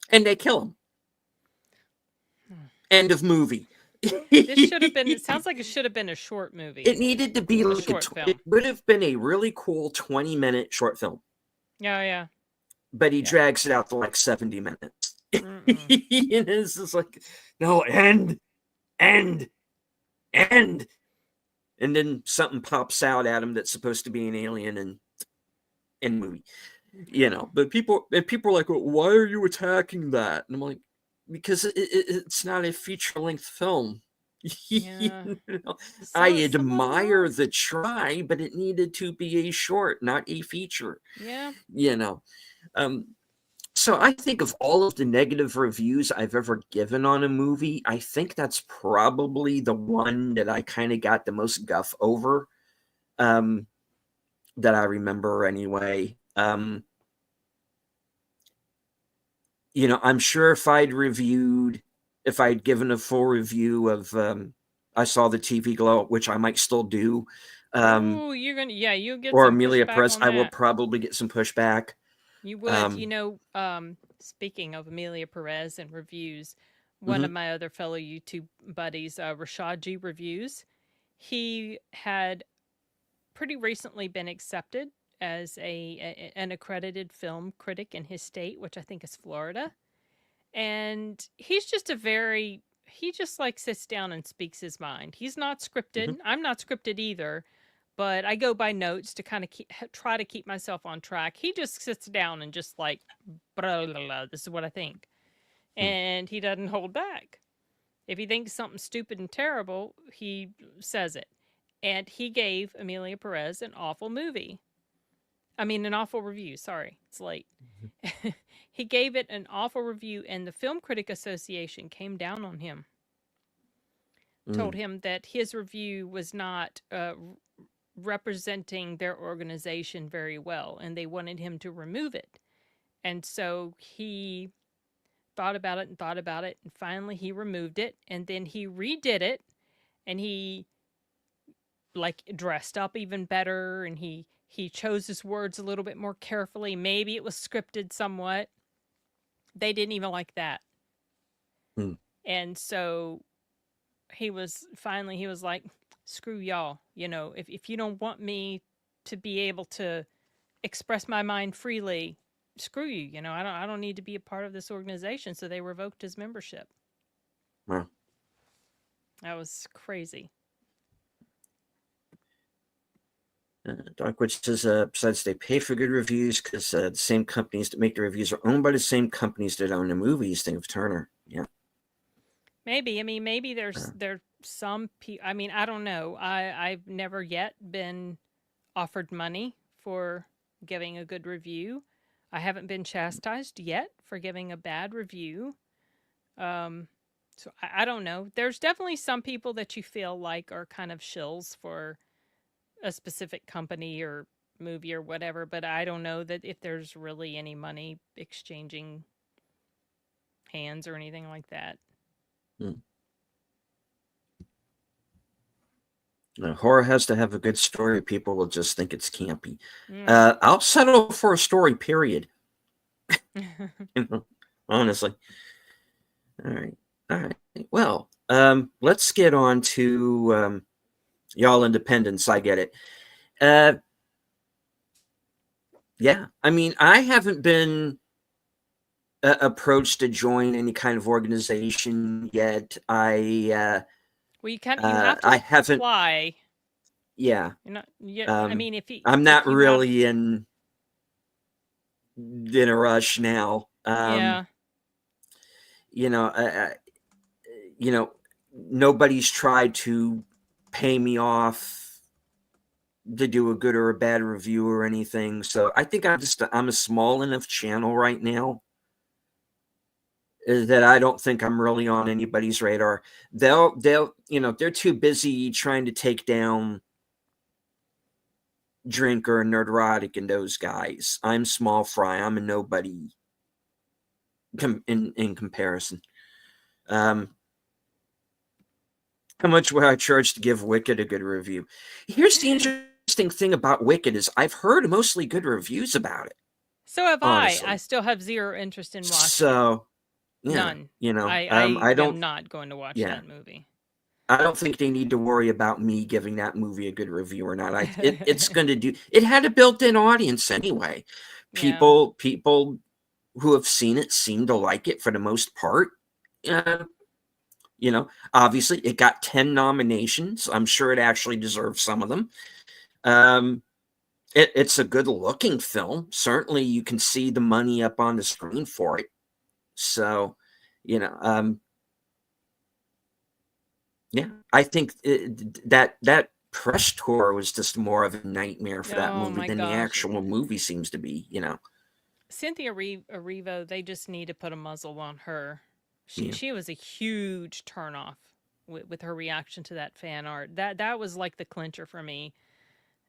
And they kill him. End of movie. This should have been, it sounds like it should have been a short movie. It needed to be like it would have been a really cool 20-minute short film. Yeah. But he drags it out to like 70 minutes. And it's just like, no, end. And then something pops out at him that's supposed to be an alien, and in movie. But people are like, well, why are you attacking that? And I'm like, because it's not a feature-length film. Yeah. I admire the try, but it needed to be a short, not a feature. Yeah. So I think of all of the negative reviews I've ever given on a movie, I think that's probably the one that I kind of got the most guff over, that I remember anyway. I'm sure if I'd given a full review of I Saw the TV Glow, which I might still do. You're gonna, you get or some Amelia pushback Perez, on I will that. probably get some pushback. You would, speaking of Amelia Perez and reviews, one of my other fellow YouTube buddies, Rashad G Reviews, he had pretty recently been accepted as an accredited film critic in his state, which I think is Florida. And he's just he just like sits down and speaks his mind. He's not scripted. I'm not scripted either, but I go by notes to kind of try to keep myself on track. He just sits down and just like, blah, blah, blah, this is what I think. And he doesn't hold back. If he thinks something stupid and terrible, he says it. And he gave Amelia Perez an awful movie. I mean, an awful review. Sorry, it's late. He gave it an awful review, and the Film Critic Association came down on him. Told him that his review was not representing their organization very well, and they wanted him to remove it. And so he thought about it, and finally he removed it, and then he redid it, and he like dressed up even better, and he chose his words a little bit more carefully. Maybe it was scripted somewhat. They didn't even like that. And so he was like, screw y'all. If you don't want me to be able to express my mind freely, screw you. I don't need to be a part of this organization. So they revoked his membership. Wow. That was crazy. Dark Witch says, besides they pay for good reviews because the same companies that make the reviews are owned by the same companies that own the movies. Think of Turner. Yeah. Maybe. I mean, maybe there's some people. I mean, I don't know. I've never yet been offered money for giving a good review. I haven't been chastised yet for giving a bad review. So I don't know. There's definitely some people that you feel like are kind of shills for a specific company or movie or whatever, but I don't know that if there's really any money exchanging hands or anything like that. Horror has to have a good story. People will just think it's campy. I'll settle for a story, period. Honestly. All right. Well, let's get on to y'all independents. I get it. Yeah. I mean, I haven't been approached to join any kind of organization yet. Well, you have to I haven't apply. Yeah. You're not, I mean, I'm not really in in a rush now. Yeah. You know, you know, nobody's tried to pay me off to do a good or a bad review or anything. So I think I'm a small enough channel right now that I don't think I'm really on anybody's radar. They'll they're too busy trying to take down Drinker and Nerdrotic and those guys. I'm small fry. I'm a nobody in comparison. How much would I charge to give Wicked a good review? Here's the interesting thing about Wicked is I've heard mostly good reviews about it. So have Honestly. I. I still have zero interest in watching it. So, yeah, None. you know, I I don't. am not going to watch Yeah, that movie. I don't think they need to worry about me giving that movie a good review or not. It's going to do. It had a built-in audience anyway. Yeah. People who have seen it seem to like it for the most part. You know, obviously it got 10 nominations. I'm sure it actually deserves some of them. It's a good looking film. Certainly you can see the money up on the screen for it. So, you know, yeah, I think that press tour was just more of a nightmare for that movie than the actual movie seems to be, you know. Cynthia Erivo, they just need to put a muzzle on her. She was a huge turnoff with her reaction to that fan art. That was like the clincher for me.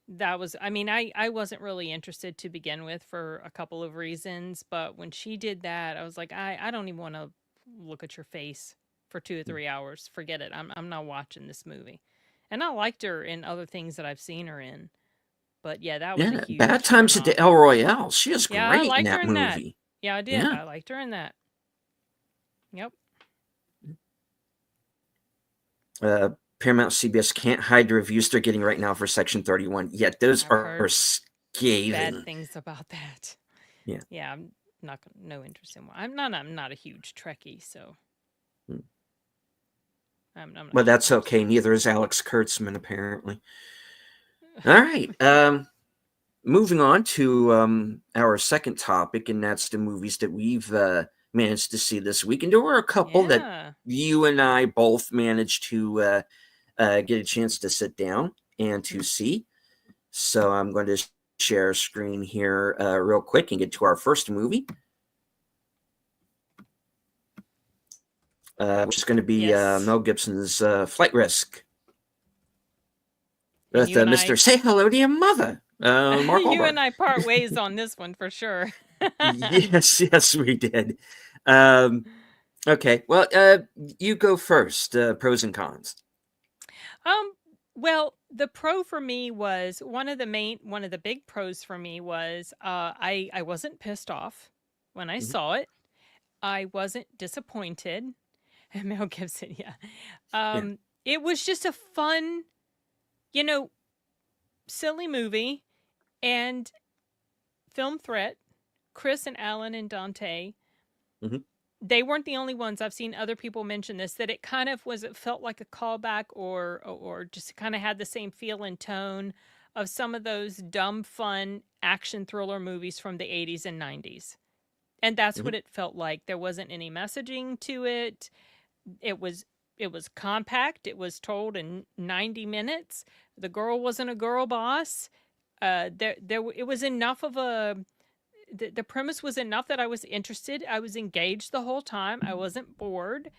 That was, I mean, I wasn't really interested to begin with for a couple of reasons, but when she did that, I was like, I don't even want to look at your face for 2 or 3 hours. Forget it. I'm not watching this movie. And I liked her in other things that I've seen her in. But yeah, that was a huge Bad Times at the El Royale. She was great I liked in that her in movie. That. Yeah, I did. Yeah. I liked her in that. Yep. Paramount CBS can't hide the reviews they're getting right now for Section 31. Yet those are scathing. Bad things about that. Yeah. Yeah, I'm not no interest in one. I'm not a huge Trekkie, so. Well, that's okay. Neither is Alex Kurtzman, apparently. All right. Moving on to our second topic, and that's the movies that we've managed to see this week. And there were a couple that you and I both managed to get a chance to sit down and to see. So I'm going to share a screen here real quick and get to our first movie. Which is going to be Mel Gibson's Flight Risk. With Mr. Say Hello to Your Mother, Mark Wahlberg. You and I part ways on this one for sure. Yes, we did. Okay, well, you go first. Pros and cons. Well, the pro for me was one of the big pros for me was I wasn't pissed off when I saw it. I wasn't disappointed. Mel Gibson, yeah. It was just a fun, silly movie, and Film Threat, Chris and Alan and Dante, they weren't the only ones. I've seen other people mention this, that it felt like a callback or just kind of had the same feel and tone of some of those dumb, fun action thriller movies from the 80s and 90s. And that's what it felt like. There wasn't any messaging to it. It was compact. It was told in 90 minutes. The girl wasn't a girl boss. It was enough of the premise was enough that I was interested. I was engaged the whole time. I wasn't bored.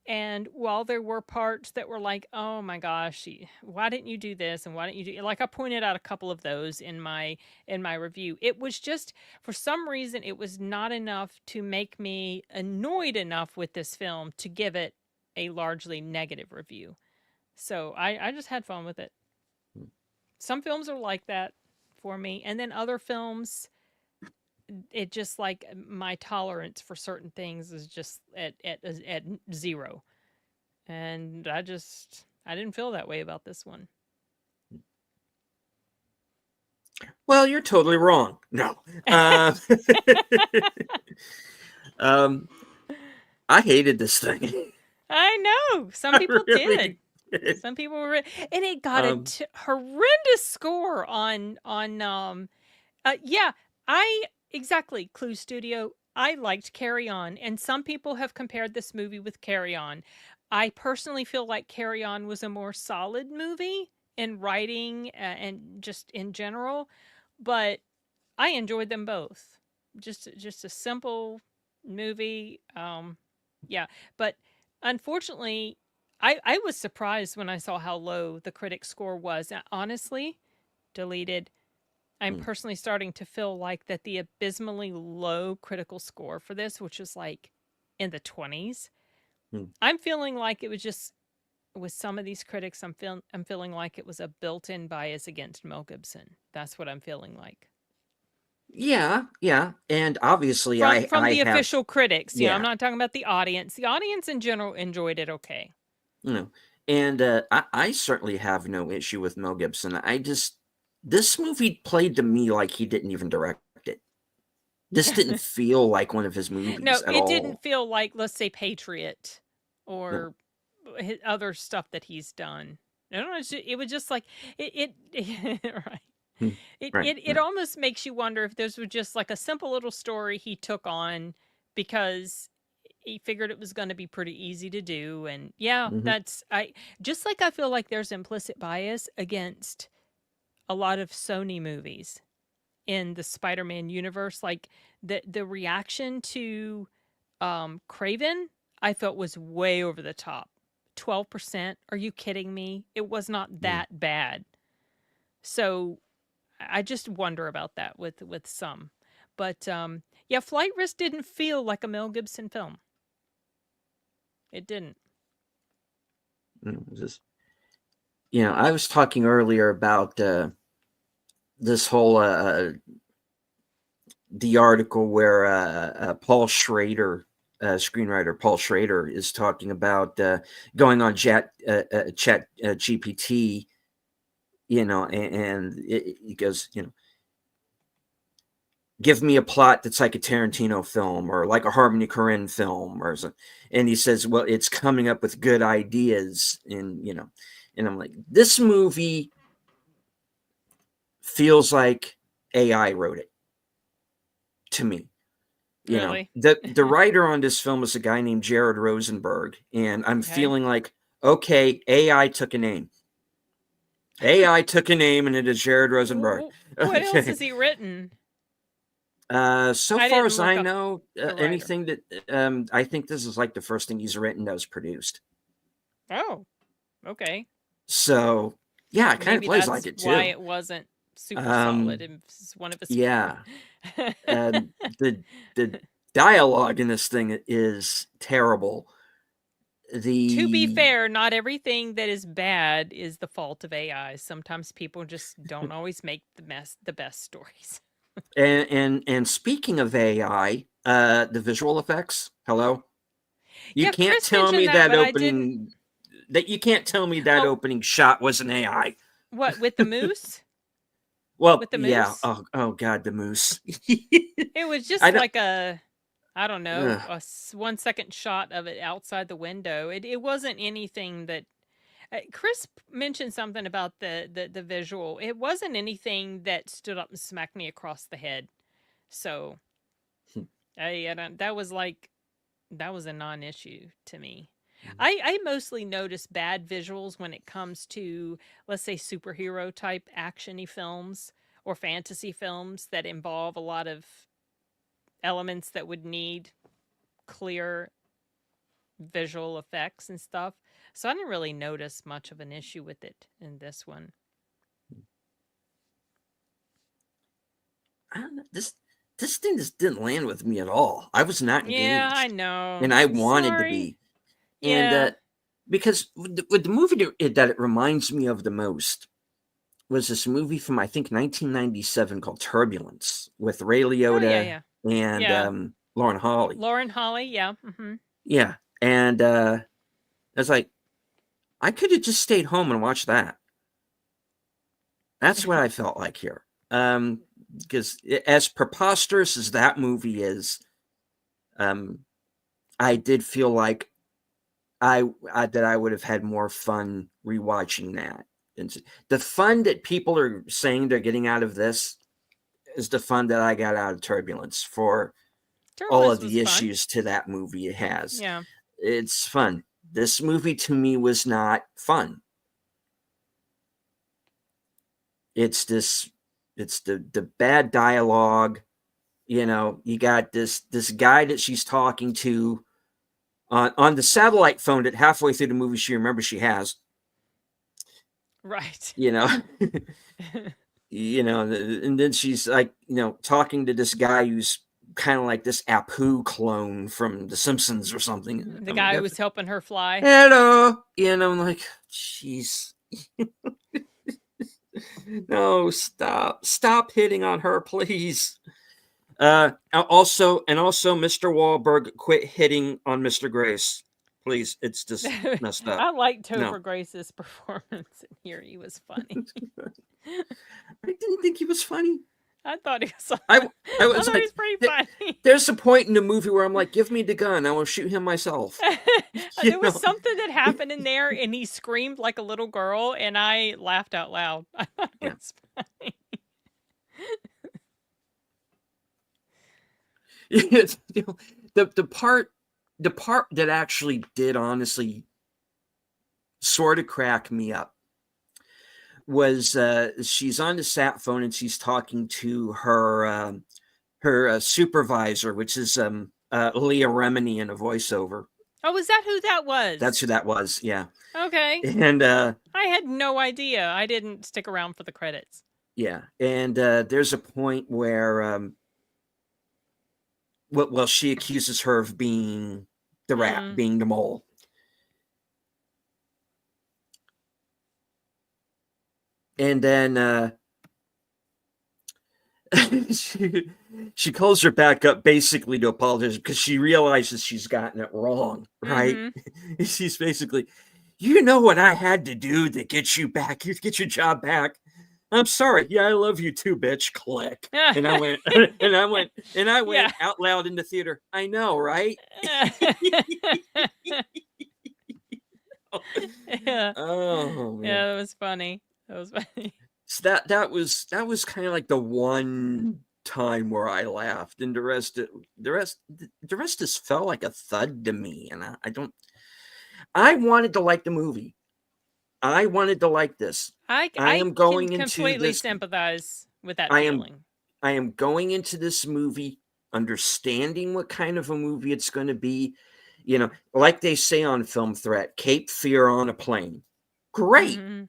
And while there were parts that were like, oh my gosh, why didn't you do this? And why didn't you do, like, I pointed out a couple of those in my review. It was just, for some reason, it was not enough to make me annoyed enough with this film to give it a largely negative review. So I just had fun with it. Some films are like that for me. And then other films, it just, like, my tolerance for certain things is just at zero. And I didn't feel that way about this one. Well, you're totally wrong. No. I hated this thing. I know. Some people really did. Some people were, and it got a horrendous score on yeah, Exactly, Clue Studio. I liked Carry On, and some people have compared this movie with Carry On. I personally feel like Carry On was a more solid movie in writing and just in general, but I enjoyed them both. Just a simple movie. Yeah, but unfortunately, I was surprised when I saw how low the critic score was. Honestly, deleted. I'm Mm, personally starting to feel like that the abysmally low critical score for this, which is like in the 20s, mm. I'm feeling like it was just with some of these critics, I'm feeling like it was a built-in bias against Mel Gibson. That's what I'm feeling like. Yeah, yeah, and obviously From I the have, official critics, I'm yeah, not talking about the audience. The audience in general enjoyed it okay. you know, and I certainly have no issue with Mel Gibson. I just this movie played to me like he didn't even direct it. This didn't feel like one of his movies No, at it didn't all. feel like, let's say, Patriot No. or other stuff that he's done. I don't know. It was just like right. Mm, right. It almost makes you wonder if this was just like a simple little story he took on because he figured it was going to be pretty easy to do. And yeah, Mhm. that's I just like I feel like there's implicit bias against a lot of Sony movies in the Spider-Man universe. Like the reaction to Craven, I felt was way over the top. 12%? Are you kidding me? It was not Mm. that bad. So I just wonder about that with some. But yeah, Flight Risk didn't feel like a Mel Gibson film. It didn't. Just I was talking earlier about this whole the article where Paul Schrader, screenwriter Paul Schrader, is talking about going on Chat GPT, and he goes, give me a plot that's like a Tarantino film or like a Harmony Korine film or something. And he says, well, it's coming up with good ideas. And I'm like, this movie feels like AI wrote it to me. Really? The writer on this film is a guy named Jared Rosenberg. And I'm Okay. feeling like, okay, AI took a name. AI took a name and it is Jared Rosenberg. What else Okay. has he written? So I far didn't as I look up know, the writer. anything that I think this is like the first thing he's written that was produced. Oh, okay. So yeah, it kind of Maybe plays like that's it why too. it wasn't super solid. Um, It's one of his. yeah, um, the the dialogue in this thing is terrible. To be The fair, not everything that is bad is the fault of AI. Sometimes people just don't always make the best stories. and speaking of AI, the visual effects. Hello, you Yeah, can't Chris tell me mentioned that, that but I didn't. opening. That you can't tell me that Oh, opening shot was an AI. what with the moose? Well, With the yeah. moose? Oh God, the moose. It was I just don't. like a, I don't know, Ugh. 1 second shot of it outside the window. It wasn't anything that Chris mentioned something about the visual. It wasn't anything that stood up and smacked me across the head. So I don't, that was a non-issue to me. I mostly notice bad visuals when it comes to, let's say, superhero type actiony films or fantasy films that involve a lot of elements that would need clear visual effects and stuff. So I didn't really notice much of an issue with it in this one. I don't know, this thing just didn't land with me at all. I was not Yeah, I engaged, know. and I I'm wanted to sorry. be. And Yeah. because with the movie that it reminds me of the most was this movie from I think 1997 called Turbulence with Ray Oh yeah, Liotta yeah. and Yeah. Lauren Holly. Lauren Holly, yeah. Yeah, and I was like, I could have just stayed home and watched that. That's what I felt like here. Because as preposterous as that movie is, um, I did feel like that I would have had more fun rewatching that. And the fun that people are saying they're getting out of this, is the fun that I got out of Turbulence for all of the issues to that movie it has. Yeah. It's fun. This movie to me was not fun. It's the bad dialogue. You know, you got this guy that she's talking to on the satellite phone that halfway through the movie she remembers she has. Right. You know. You know, and then she's like, you know, talking to this guy who's kind of like this Apu clone from The Simpsons or something. The guy who was helping her fly. Hello. You know, I'm like, jeez. No, stop hitting on her, please. Also, Mr. Wahlberg, quit hitting on Mr. Grace, please. It's just messed up. I liked Topher Grace's performance in here. He was funny. I didn't think he was funny. I thought he was. I was he like, was pretty funny. There's a point in the movie where I'm like, give me the gun. I will shoot him myself. There was something that happened in there, and he screamed like a little girl, and I laughed out loud. I thought it was funny. You know, the part that actually did honestly sort of crack me up was she's on the sat phone and she's talking to her supervisor, which is Leah Remini in a voiceover. Oh, was that who that was? That's who that was, yeah. Okay. And I had no idea. I didn't stick around for the credits. Yeah, and there's a point where well, she accuses her of being the rat, being the mole. And then she calls her back up basically to apologize because she realizes she's gotten it wrong, right? Mm-hmm. She's basically, you know what I had to do to get you back, get your job back. I'm sorry. Yeah, I love you too, bitch. Click. And I went, yeah. Out loud in the theater. I know, right? Yeah. Oh man. Yeah, that was funny. That was funny. So that was kind of like the one time where I laughed, and the rest just felt like a thud to me, and I wanted to like the movie. I wanted to like this. I am going into completely sympathize with that feeling. I am going into this movie understanding what kind of a movie it's going to be. You know, like they say on Film Threat, Cape Fear on a plane. Great. Mm-hmm.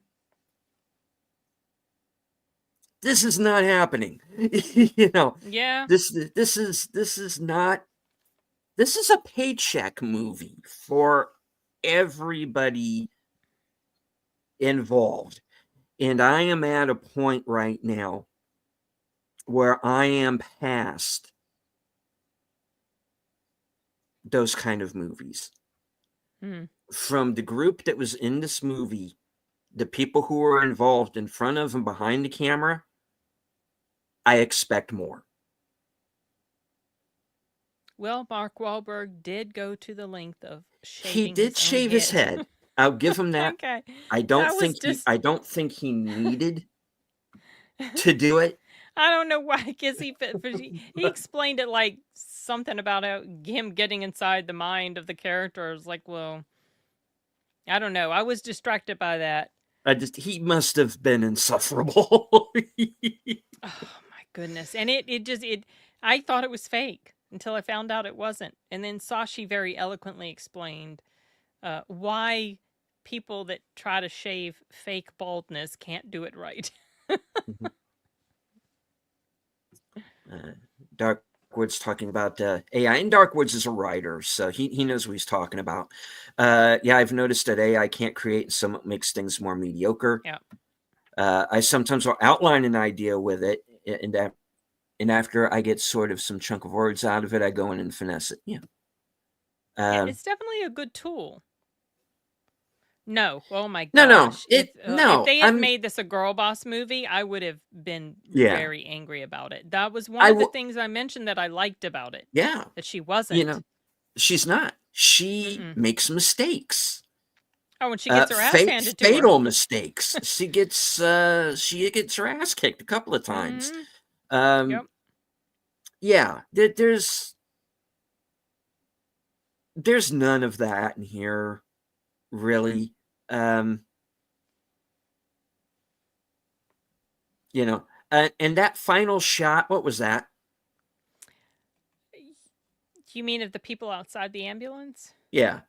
This is not happening. You know. Yeah. This is not. This is a paycheck movie for everybody involved. And I am at a point right now where I am past those kind of movies. From the group that was in this movie, the people who were involved in front of and behind the camera, I expect more. Well, Mark Wahlberg did go to the length of shaving He did shave his head. I'll give him that. Okay. I don't think he needed to do it. I don't know why, because he explained it like something about him getting inside the mind of the character. I was like, well, I don't know. I was distracted by that. He must have been insufferable. Oh my goodness. And I thought it was fake until I found out it wasn't. And then Sashi very eloquently explained why people that try to shave fake baldness can't do it right. Darkwood's talking about AI, and Darkwoods is a writer, so he knows what he's talking about. Yeah, I've noticed that AI can't create, and so it makes things more mediocre. Yeah. I sometimes will outline an idea with it, and after I get sort of some chunk of words out of it, I go in and finesse it. Yeah. Yeah, it's definitely a good tool. No, oh my gosh. No. If they had made this a girl boss movie, I would have been very angry about it. That was one of the things I mentioned that I liked about it. Yeah. That she wasn't. You know, she's not. She makes mistakes. Oh, when she gets her ass handed to her. Fatal mistakes. She gets her ass kicked a couple of times. Um, Yep. yeah, there's none of that in here, really. Um, you know, and that final shot, what was that? You mean of the people outside the ambulance Yeah,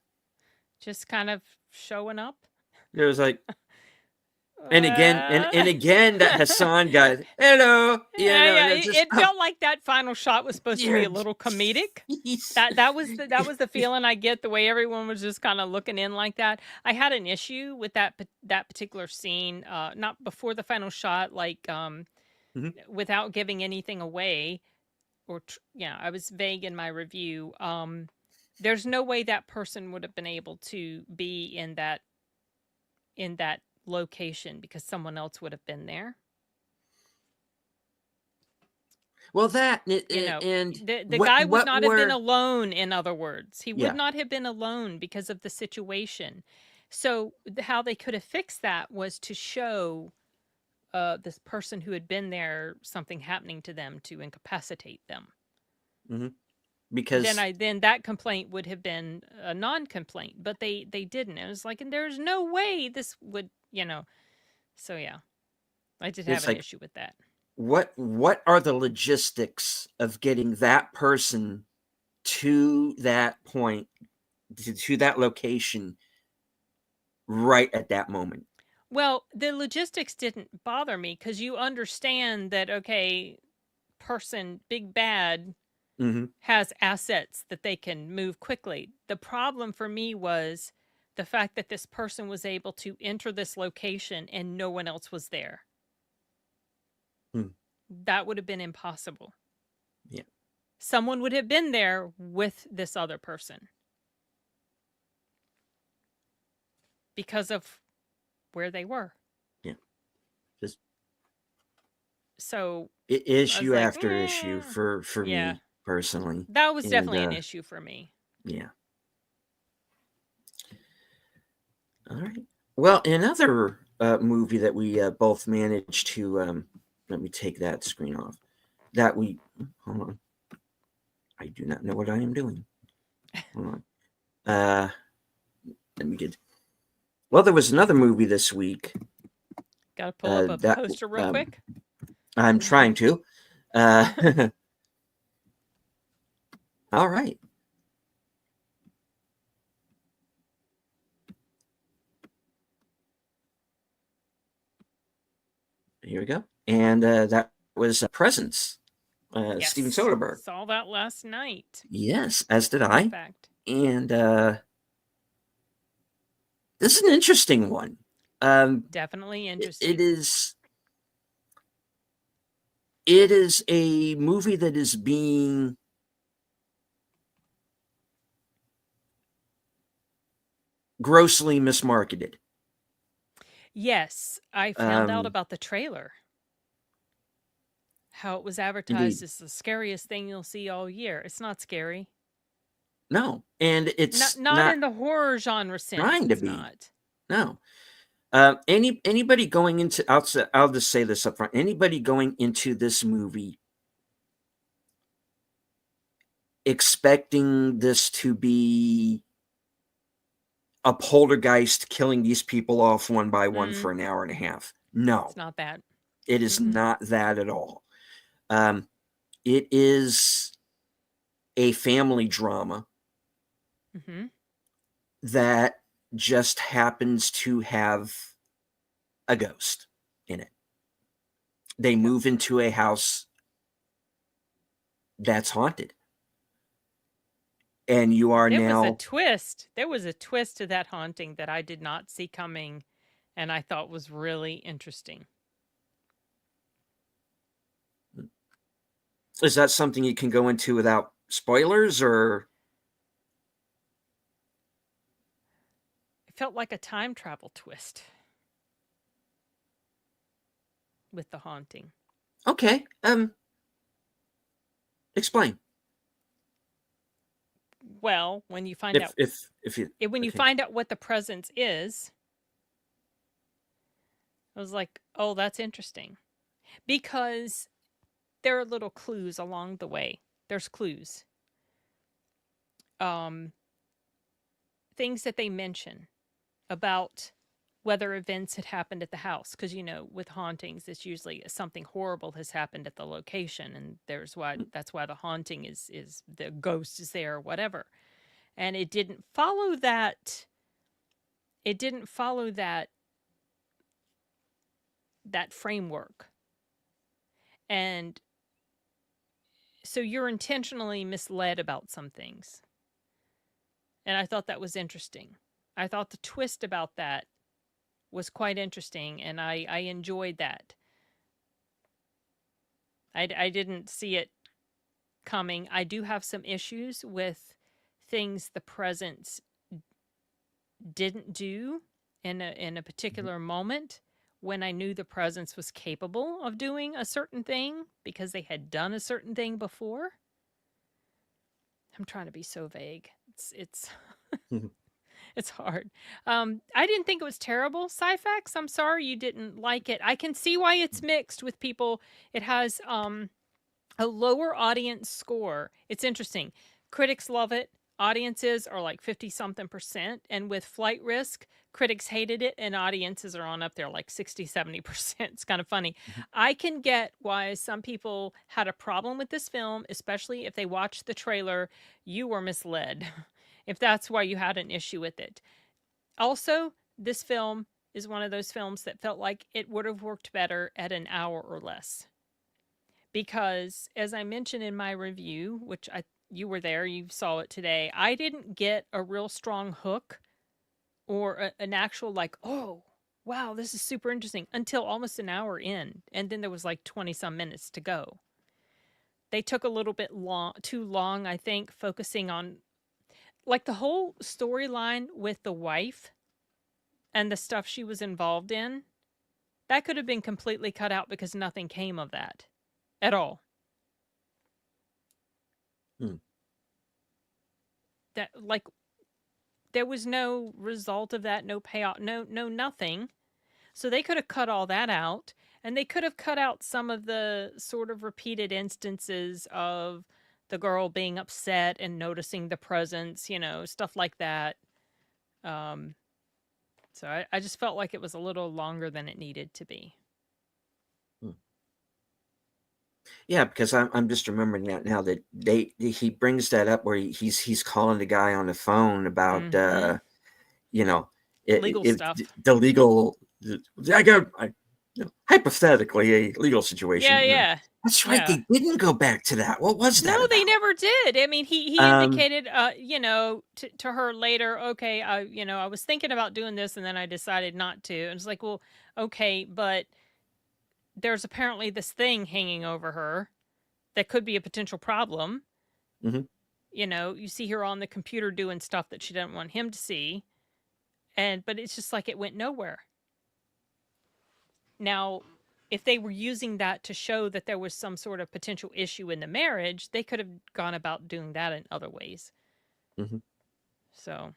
just kind of showing up? there was like, and again, and Uh, again, that Hassan guy, hello, and yeah, it's just, it felt like that final shot was supposed to be dear, a little comedic. jeez. That was the feeling I get, the way everyone was just kind of looking in like that. I had an issue with that particular scene, not before the final shot, like Mhm. without giving anything away, yeah, I was vague in my review. There's no way that person would have been able to be in that location because someone else would have been there. Well, that You know, and the what guy would what not have been were alone, in other words. He would yeah. not have been alone because of the situation. So how they could have fixed that was to show this person who had been there something happening to them to incapacitate them. Mhm. Because Then that complaint would have been a non-complaint, but they didn't. It was like, and there's no way this would, So yeah, I did have it's an like issue with that. what are the logistics of getting that person to that point, to that location right at that moment? Well, the logistics didn't bother me because you understand that, okay, person, big bad, Mhm. has assets that they can move quickly. The problem for me was the fact that this person was able to enter this location and no one else was there. Mm. That would have been impossible. Yeah. Someone would have been there with this other person because of where they were. Yeah. Just So I was issue like, after issue for yeah, me personally. that was And definitely an issue for me. yeah. All right. Well, another movie that we both managed to let me take that screen off. That we hold on. I do not know what I am doing. Hold on. Let me get. Well, there was another movie this week Got to pull up a that poster real quick. I'm trying to. All right. Here we go. And that was Presence, Steven Yes, Soderbergh. saw that last night. Yes, as did In I. fact, And this is an interesting one. definitely It interesting. is. It is a movie that is being grossly mismarketed. Yes, I found out about the trailer. How it was advertised Indeed. as the scariest thing you'll see all year. It's not scary. No, and Not it's not not in the horror genre sense. trying to It's be. not. No. Anybody going into I'll just say this up front. Anybody going into this movie expecting this to be a poltergeist killing these people off one by one for an hour and a half. No, It's not that. it is not that at all. It is a family drama Mm-hmm. that just happens to have a ghost in it. They move into a house that's haunted. And you are There was a now twist. There was a twist to that haunting that I did not see coming and I thought was really interesting. Is that something you can go into without spoilers or It felt like a time travel twist with the haunting. okay, explain. Well, when you find out If you when you okay. find out what the presence is, I was like, "Oh, that's interesting." Because there are little clues along the way. There's clues. Um, Things that they mention about whether events had happened at the house, because with hauntings it's usually something horrible has happened at the location, and that's why the haunting is the ghost is there or whatever. And it didn't follow that that framework. And so you're intentionally misled about some things. And I thought that was interesting. I thought the twist about that was quite interesting, and I enjoyed that. I didn't see it coming. I do have some issues with things the presence didn't do in a particular moment when I knew the presence was capable of doing a certain thing because they had done a certain thing before. I'm trying to be so vague. It's it's hard. I didn't think it was terrible, Syphax. I'm sorry you didn't like it. I can see why it's mixed with people. It has a lower audience score. It's interesting. Critics love it. Audiences are like 50-something%. And with Flight Risk, critics hated it and audiences are on up there like 60-70%. It's kind of funny. I can get why some people had a problem with this film, especially if they watched the trailer. You were misled if that's why you had an issue with it. Also, this film is one of those films that felt like it would have worked better at an hour or less. Because, as I mentioned in my review, which you were there, you saw it today, I didn't get a real strong hook or an actual like, oh, wow, this is super interesting until almost an hour in. And then there was like 20-some minutes to go. They took a little bit too long, I think, focusing on like the whole storyline with the wife and the stuff she was involved in. That could have been completely cut out because nothing came of that at all. That like there was no result of that, no payoff, no nothing. So they could have cut all that out, and they could have cut out some of the sort of repeated instances of the girl being upset and noticing the presence, stuff like that. So I just felt like it was a little longer than it needed to be. Yeah, because I'm just remembering that now that he brings that up where he's calling the guy on the phone about legal stuff. The legal hypothetically a legal situation. Yeah. That's right. Yeah. They didn't go back to that. What was that? No, they never did. I mean, he indicated, to her later, okay, I was thinking about doing this and then I decided not to. And it's like, well, okay, but there's apparently this thing hanging over her that could be a potential problem. Mm-hmm. You see her on the computer doing stuff that she didn't want him to see. But it's just like it went nowhere. Now, if they were using that to show that there was some sort of potential issue in the marriage, they could have gone about doing that in other ways. Mm-hmm. So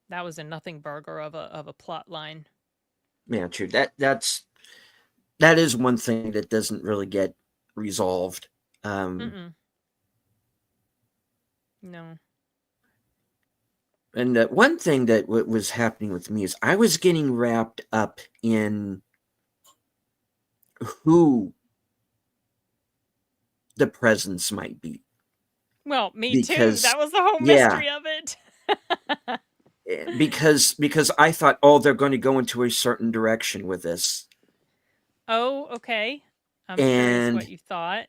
that was a nothing burger of a plot line. Yeah, true. That is one thing that doesn't really get resolved. No. And one thing that was happening with me is I was getting wrapped up in who the presence might be. Well, me too. That was the whole mystery of it. because I thought, they're going to go into a certain direction with this. Oh, okay. I'm curious what you thought.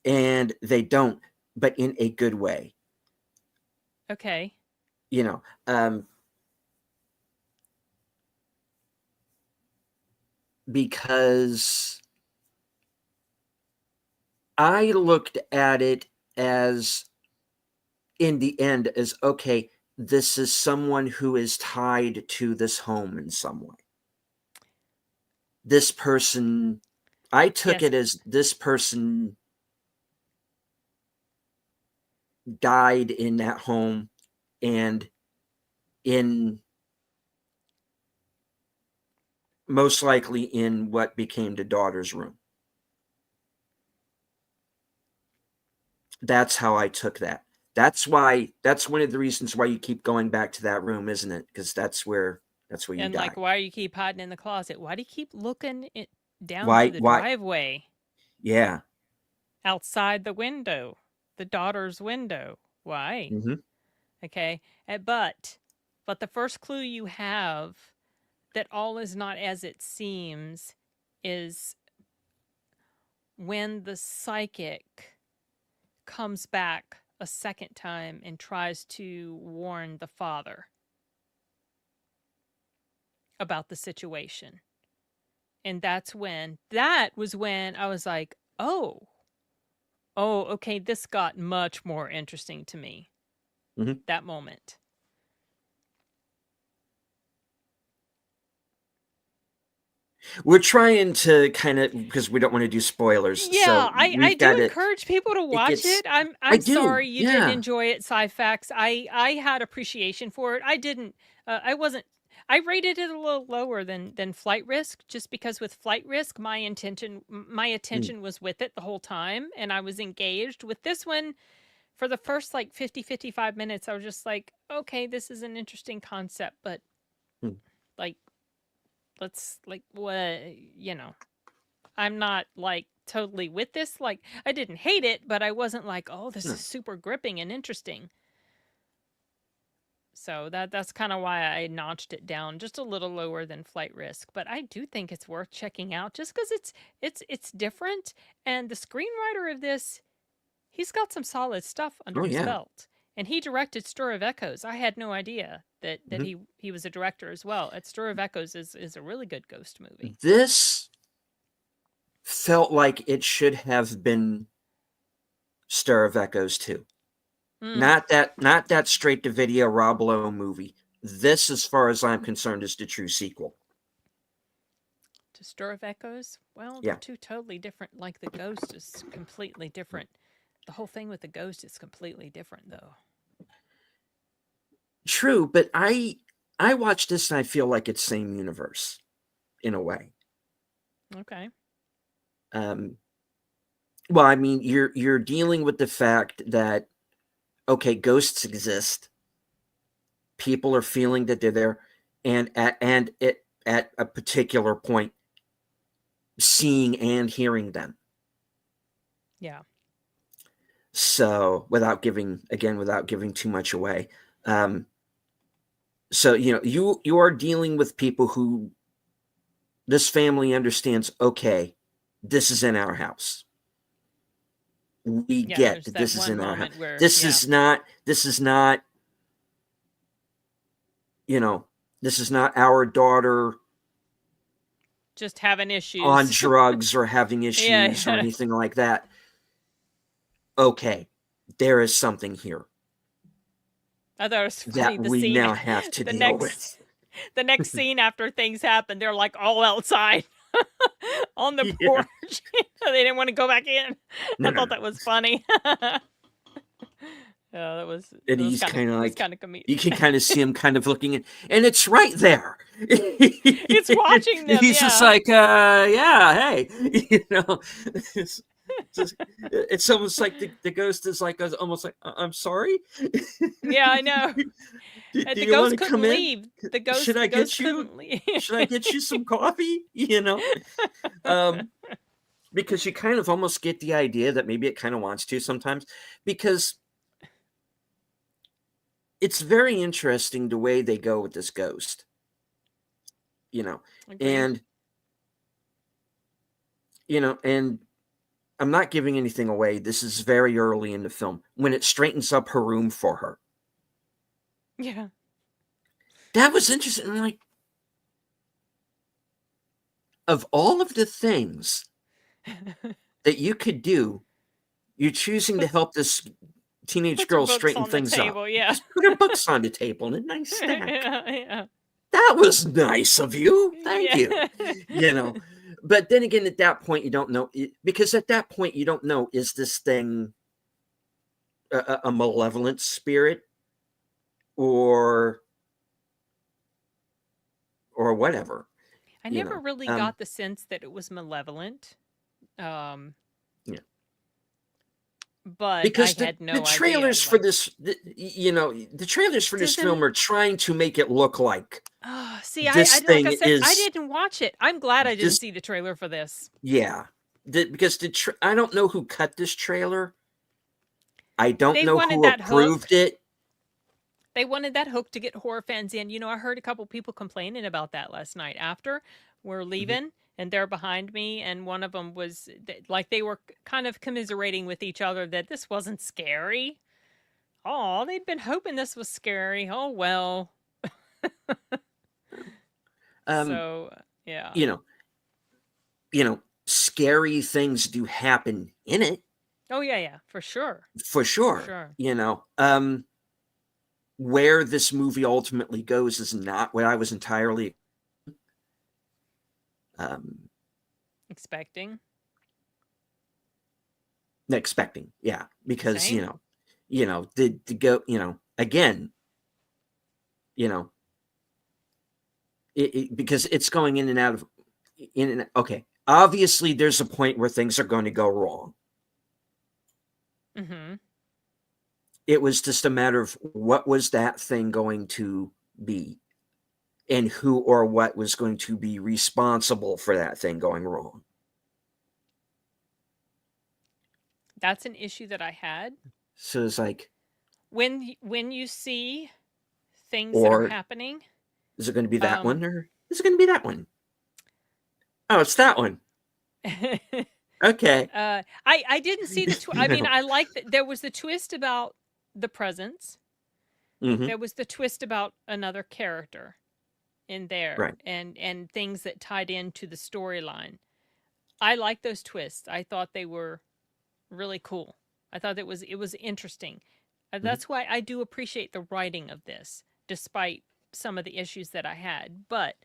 And they don't, but in a good way. Okay. Because I looked at it as, in the end, as, okay, this is someone who is tied to this home in some way. This person, I took it as this person died in that home and most likely in what became the daughter's room. That's how I took that. That's one of the reasons why you keep going back to that room, isn't it? Because that's where you And die. like, why do you keep hiding in the closet? Why do you keep looking down Why? through the Why? driveway Yeah. outside the window, the daughter's window? Why? Mm-hmm. Okay. But the first clue you have that all is not as it seems is when the psychic comes back a second time and tries to warn the father about the situation. And that was when I was like, oh, okay, this got much more interesting to me. Mm-hmm. That moment. We're trying to kind of, because we don't want to do spoilers, Yeah, so I we've do got it. encourage people to It watch gets. it. I'm I I'm do. sorry you didn't Yeah. enjoy it, Sci-Fax. I had appreciation for it. I didn't. I wasn't. I rated it a little lower than Flight Risk, just because with Flight Risk, my attention was with it the whole time, and I was engaged. With this one, for the first like 55 minutes, I was just like, okay, this is an interesting concept, but Mm. like, let's like what I'm not like totally with this. Like, I didn't hate it, but I wasn't like, oh, this No. is super gripping and interesting. So that's kind of why I notched it down just a little lower than Flight Risk. But I do think it's worth checking out just because it's different. And the screenwriter of this, he's got some solid stuff under Oh his yeah. belt. And he directed Stir of Echoes. I had no idea that Mm-hmm. he was a director as well. At Stir of Echoes is a really good ghost movie. This felt like it should have been Stir of Echoes too. Mm. Not that straight to video Rob Lowe movie. This, as far as I'm concerned, is the true sequel. To Stir of Echoes? Well, they're Yeah. two totally different. Like the ghost is completely different. The whole thing with the ghost is completely different, though. True, but I watch this and I feel like it's same universe in a way. Okay. Well, I mean, you're dealing with the fact that, okay, ghosts exist. People are feeling that they're there, and at a particular point, seeing and hearing them. Yeah. So, without giving too much away, so you are dealing with people who this family understands. Okay, this is in our house. We Yeah, get there's that that this is one in our house. moment where This is not. This is not. This is not our daughter just having on issues. drugs or having issues or Yeah. anything like that. Okay, there is something here I thought it was funny. that The we scene, now have to deal with. the next scene after things happen, they're like all outside on the Yeah. porch. They didn't want to go back in. No, I no, thought no. that was funny. Yeah, that was And he's kind of like, kind of comedic. you can kind of see him kind of looking at, and it's right there. It's watching them. He's just Yeah. like, yeah, hey, it's almost like the ghost is like almost like, I'm sorry. Yeah, I know. Do The you want ghost to couldn't come in? leave. The ghost Should I get you? couldn't leave. Should I get you some coffee? Because you kind of almost get the idea that maybe it kind of wants to sometimes, because it's very interesting the way they go with this ghost. Agreed. And and I'm not giving anything away. This is very early in the film when it straightens up her room for her. Yeah. That was interesting. I'm like, of all of the things that you could do, you're choosing to help this teenage Put girl some books straighten on the things up. table, yeah. Just put her books on the table in a nice stack. Yeah. That was nice of you. Thank Yeah. you. But then again, at that point, you don't know, because at that point, you don't know, is this thing a malevolent spirit or whatever? I you never know. really got the sense that it was malevolent. Yeah. but I Because had the no idea. trailers for this, the trailers for this film are trying to make it look like See, this like I thing said, I is didn't watch it. I'm glad I didn't this. see the trailer for this. Yeah, because I don't know who cut this trailer. I don't They know wanted who that hook. approved it. They wanted that hook to get horror fans in. You know, I heard a couple people complaining about that last night after we're leaving, and they're behind me, and one of them was like they were kind of commiserating with each other that this wasn't scary. Oh, they'd been hoping this was scary. Oh well. So yeah. You know, scary things do happen in it. Oh yeah, for sure. For sure. For sure. You know, where this movie ultimately goes is not what I was entirely expecting. Yeah, because Same. to go, again, because it's going in and out of okay. Obviously, there's a point where things are going to go wrong. Mm-hmm. It was just a matter of what was that thing going to be, and who or what was going to be responsible for that thing going wrong. That's an issue that I had. So it's like when you see things that are happening. Is it going to be that one, or is it going to be that one? Oh, it's that one. Okay. I didn't see the I mean, I like that there was the twist about the presence. Mm-hmm. There was the twist about another character in there, right. and things that tied into the storyline. I like those twists. I thought they were really cool. I thought it was interesting. That's why I do appreciate the writing of this, despite some of the issues that I had. But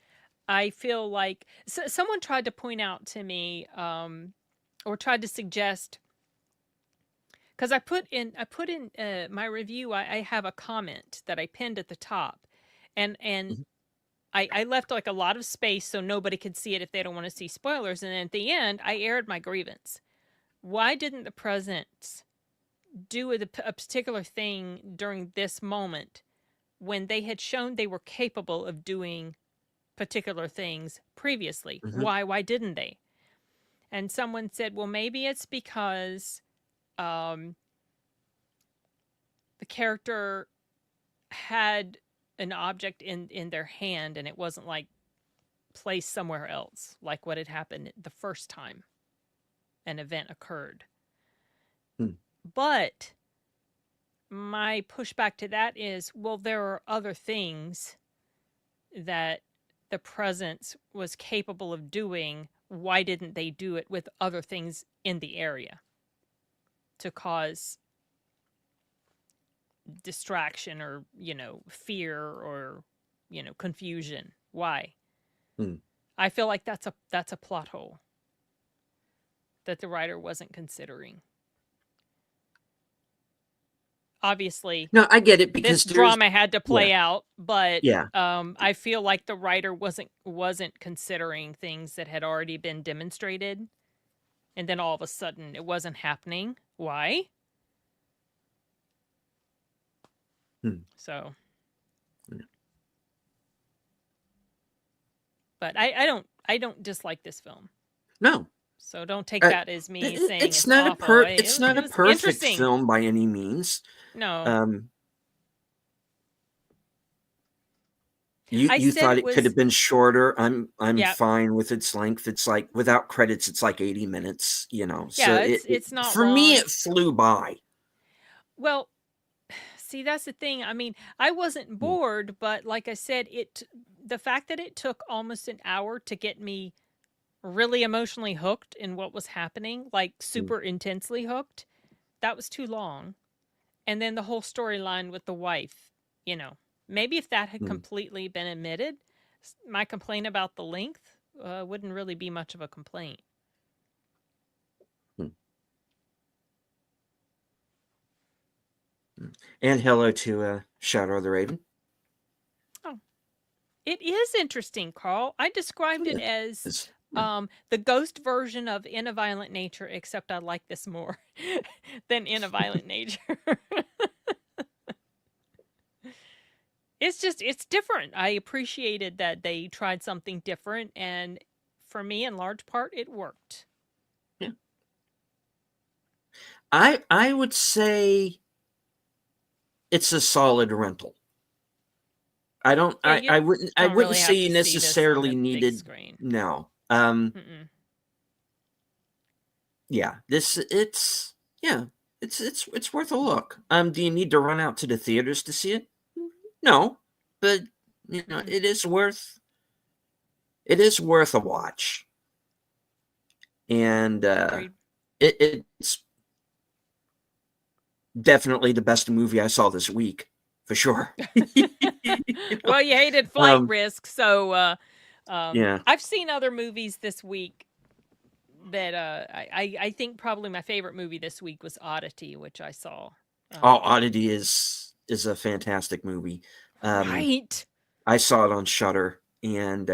I feel like someone tried to point out to me, or tried to suggest, because I put in my review. I have a comment that I pinned at the top, and I left like a lot of space so nobody could see it if they don't want to see spoilers. And then at the end, I aired my grievance. Why didn't the presence do a particular thing during this moment when they had shown they were capable of doing particular things previously? Why didn't they? And someone said, well, maybe it's because the character had an object in their hand, and it wasn't like placed somewhere else, like what had happened the first time an event occurred. But my pushback to that is, well, there are other things that the presence was capable of doing. Why didn't they do it with other things in the area to cause distraction or, fear or, confusion? Why? I feel like that's a plot hole that the writer wasn't considering. Obviously, no, I get it, because this drama had to play out, but yeah. I feel like the writer wasn't considering things that had already been demonstrated, and then all of a sudden it wasn't happening. Why? So, but I don't dislike this film. No. So don't take that as me saying it's not awful. It's not a perfect film by any means. No. You thought it could have been shorter. I'm fine with its length. It's like, without credits, it's like 80 minutes. Yeah, so it's not for long. me. It flew by. Well, see, that's the thing. I mean, I wasn't bored, but like I said, the fact that it took almost an hour to get me really emotionally hooked in what was happening, like super intensely hooked, that was too long. And then the whole storyline with the wife, maybe if that had completely been omitted, my complaint about the length wouldn't really be much of a complaint. And hello to Shadow the Raven. Oh, it is interesting, Carl. I described it as The ghost version of In a Violent Nature, except I like this more than In a Violent Nature. It's different. I appreciated that they tried something different, and for me, in large part, it worked. Yeah. I would say it's a solid rental. I wouldn't say you necessarily needed. No. Yeah, it's worth a look. Do you need to run out to the theaters to see it? No, but it is worth a watch. And it's definitely the best movie I saw this week, for sure. Well, you hated Flight Risk, so yeah. I've seen other movies this week that I think probably my favorite movie this week was Oddity, which I saw. Oddity is a fantastic movie. Right. I saw it on Shudder, and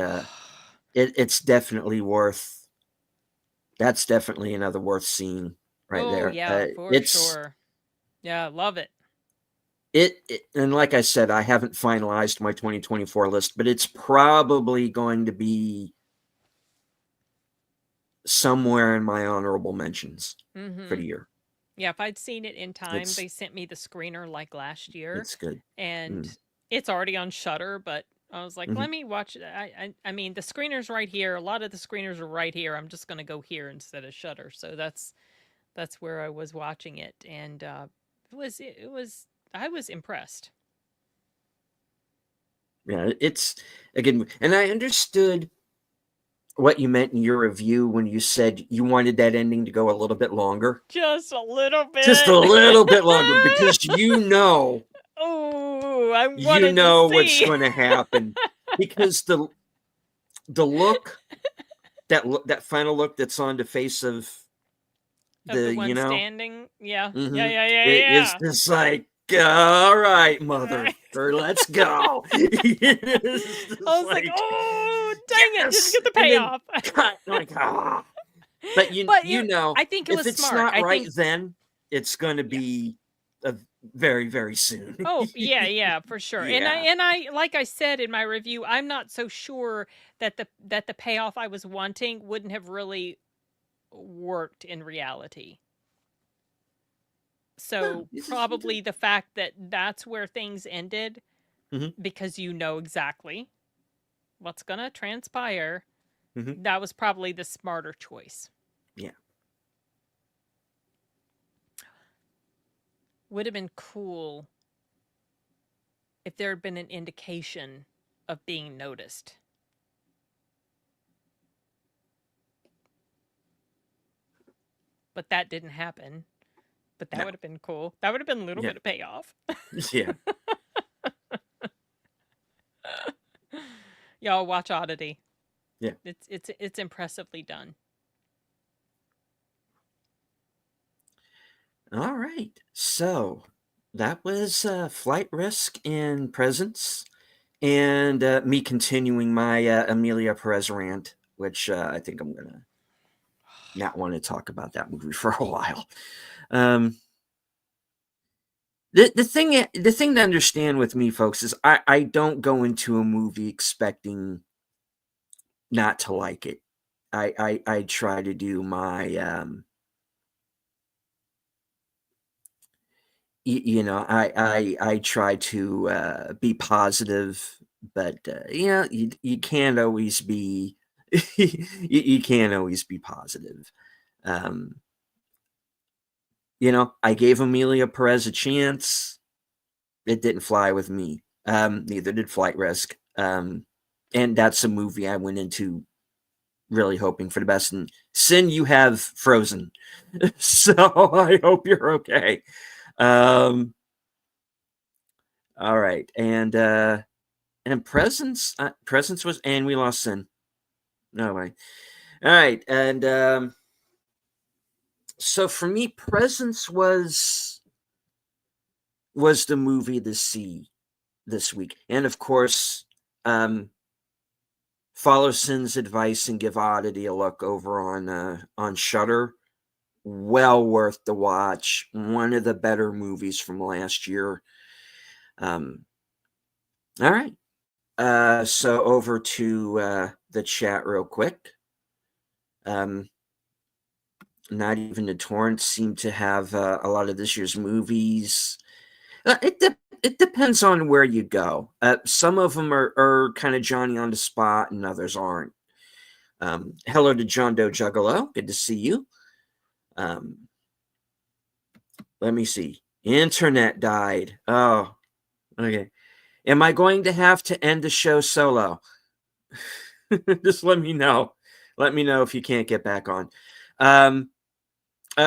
it's definitely worth. That's definitely another worth seeing right there. Yeah, for sure. Yeah, love it. And like I said, I haven't finalized my 2024 list, but it's probably going to be somewhere in my honorable mentions for the year. Yeah, if I'd seen it in time, they sent me the screener like last year. It's good. And it's already on Shudder, but I was like, let me watch it. I mean, the screener's right here. A lot of the screeners are right here. I'm just going to go here instead of Shudder. So that's where I was watching it. And I was impressed. Yeah, it's a good movie. And I understood what you meant in your review when you said you wanted that ending to go a little bit longer. Just a little bit. Just a little bit longer, because oh, I wanted to see what's going to happen. Because the look, that final look that's on the face of the one standing, yeah. It is just like, all right, mother, let's go. I was like, oh, dang it, didn't get the payoff. But I think it was smart. If it's not right then, it's going to be very, very soon. Oh, yeah, for sure. Yeah. And I like I said in my review, I'm not so sure that the payoff I was wanting wouldn't have really worked in reality. So probably the fact that that's where things ended, because you know exactly what's going to transpire, that was probably the smarter choice. Yeah. Would have been cool if there had been an indication of being noticed. But that didn't happen. But that would have been cool. That would have been a little bit of payoff. Yeah. Y'all watch Oddity. Yeah. It's impressively done. All right. So that was Flight Risk and Presence, and me continuing my Emilia Perez rant, which I think I'm going to not want to talk about that movie for a while. The thing to understand with me, folks, is I don't go into a movie expecting not to like it. I try to do my I try to be positive, but you can't always be you can't always be positive. I gave Emilia Perez a chance. It didn't fly with me. Neither did Flight Risk. And that's a movie I went into really hoping for the best. And Sin, you have Frozen. So I hope you're okay. All right. And Presence was, and we lost Sin. No way. All right. And so for me, Presence was the movie to see this week. And of course, follow Sin's advice and give Oddity a look over on Shudder. Well worth the watch. One of the better movies from last year. All right. So over to the chat real quick. Not even the torrents seem to have a lot of this year's movies. It depends on where you go. Some of them are kind of Johnny on the spot, and others aren't. Hello to John Doe Juggalo. Good to see you. Let me see. Internet died. Oh, okay. Am I going to have to end the show solo? Just let me know. Let me know if you can't get back on.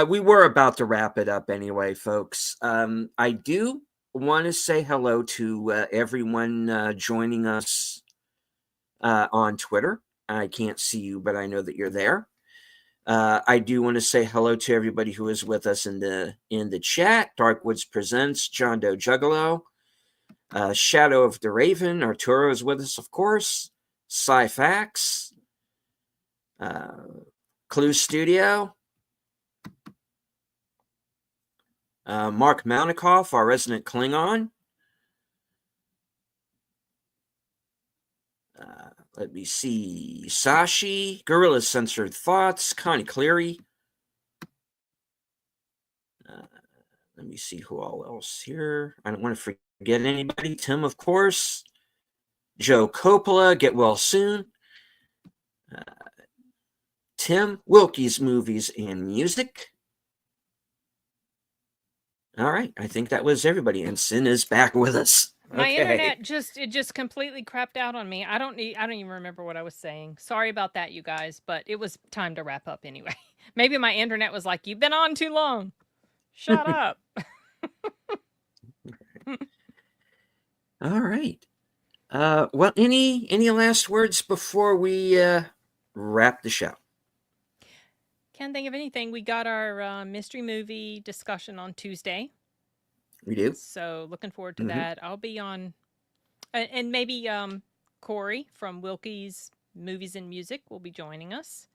We were about to wrap it up anyway, folks. I do want to say hello to everyone joining us on Twitter. I can't see you, but I know that you're there. I do want to say hello to everybody who is with us in the chat. Darkwoods Presents, John Doe Juggalo, Shadow of the Raven, Arturo is with us, of course. Sci-Fax, Clue Studio, Mark Mounikoff, our resident Klingon. Let me see. Sashi, Gorilla Censored Thoughts, Connie Cleary. Let me see who all else here. I don't want to forget anybody. Tim, of course. Joe Coppola, get well soon. Tim, Wilkie's Movies and Music. All right, I think that was everybody, and Sin is back with us. My internet just completely crapped out on me. I don't even remember what I was saying. Sorry about that, you guys, but it was time to wrap up anyway. Maybe my internet was like, "You've been on too long. Shut up." All right. Well, any last words before we wrap the show? Can't think of anything. We got our mystery movie discussion on Tuesday. We do. So looking forward to that. I'll be on, and maybe Corey from Wilkie's Movies and Music will be joining us.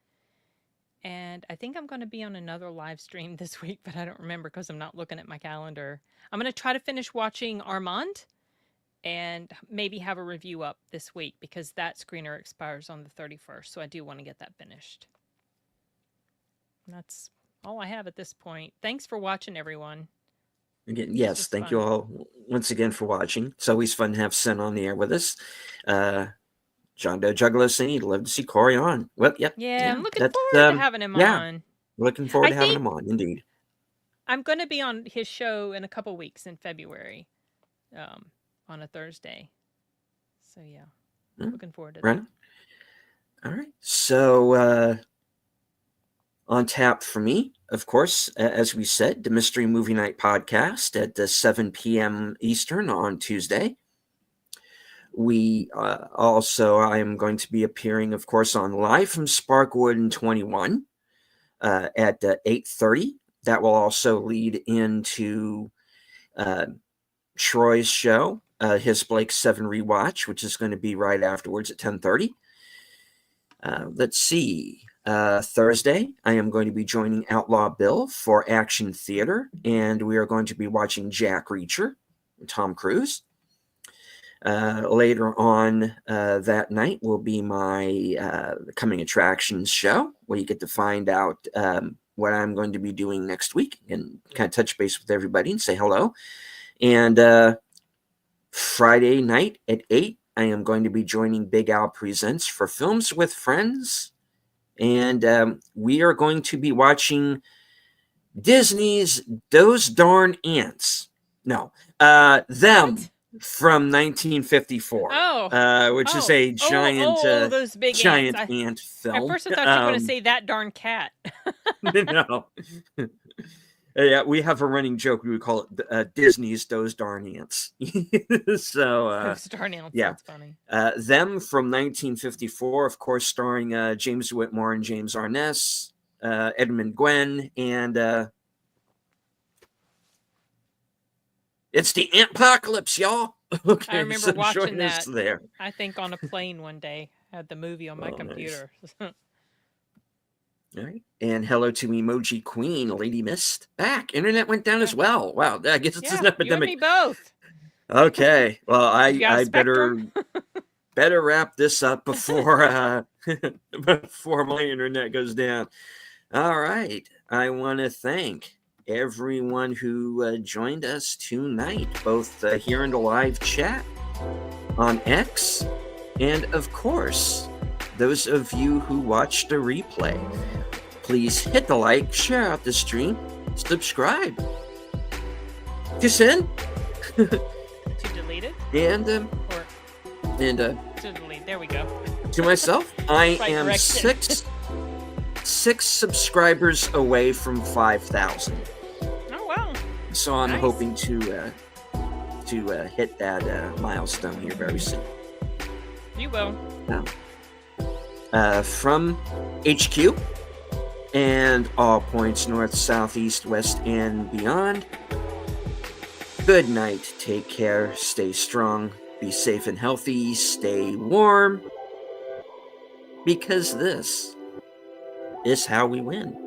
And I think I'm going to be on another live stream this week, but I don't remember because I'm not looking at my calendar. I'm going to try to finish watching Armand and maybe have a review up this week because that screener expires on the 31st. So I do want to get that finished. And that's all I have at this point. Thanks for watching, everyone. Again, yes, thank you all once again for watching. It's always fun to have Sin on the air with us. John Doe Juggalo saying he'd love to see Corey on. Well, yep. Yeah, I'm looking forward to having him on. Looking forward to having him on, indeed. I'm going to be on his show in a couple weeks in February, on a Thursday. So, yeah, looking forward to that. All right. So, on tap for me, of course, as we said, the Mystery Movie Night podcast at 7 p.m. Eastern on Tuesday. We I am going to be appearing, of course, on Live from Sparkwood in 21 at 8:30. That will also lead into Troy's show, his Blake 7 Rewatch, which is going to be right afterwards at 10:30. Let's see. Thursday, I am going to be joining Outlaw Bill for Action Theater, and we are going to be watching Jack Reacher, Tom Cruise. Later on that night will be my Coming Attractions show, where you get to find out what I'm going to be doing next week and kind of touch base with everybody and say hello. And Friday night at 8, I am going to be joining Big Al Presents for Films with Friends. And we are going to be watching Disney's Those Darn Ants. No, Them from 1954. Which is a giant, those big giant ant film. At first I thought you were going to say That Darn Cat. No. Yeah, we have a running joke. We would call it Disney's Those Darn Ants. So, Those Darn Ants, yeah. That's funny. Them from 1954, of course, starring James Whitmore and James Arness, Edmund Gwenn, and it's the Antpocalypse, y'all. Okay, I remember watching that. There. I think on a plane one day. had the movie on my Oh, nice. computer. All right. And hello to Emoji Queen, Lady Mist. Back. Internet went down as well. Wow. I guess it's an you and epidemic. me both. Okay. Well, You got a I Spectrum? better wrap this up before before my internet goes down. All right. I want to thank everyone who joined us tonight, both here in the live chat, on X, and of course, those of you who watched the replay. Please hit the like, share out the stream, subscribe to send, To delete it? and Or to delete. There we go. to myself, I Right am direction. six subscribers away from 5,000. Oh, wow. So I'm Nice. hoping to hit that milestone here very soon. You will. From HQ and all points north, south, east, west, and beyond. Good night. Take care. Stay strong. Be safe and healthy. Stay warm. Because this is how we win.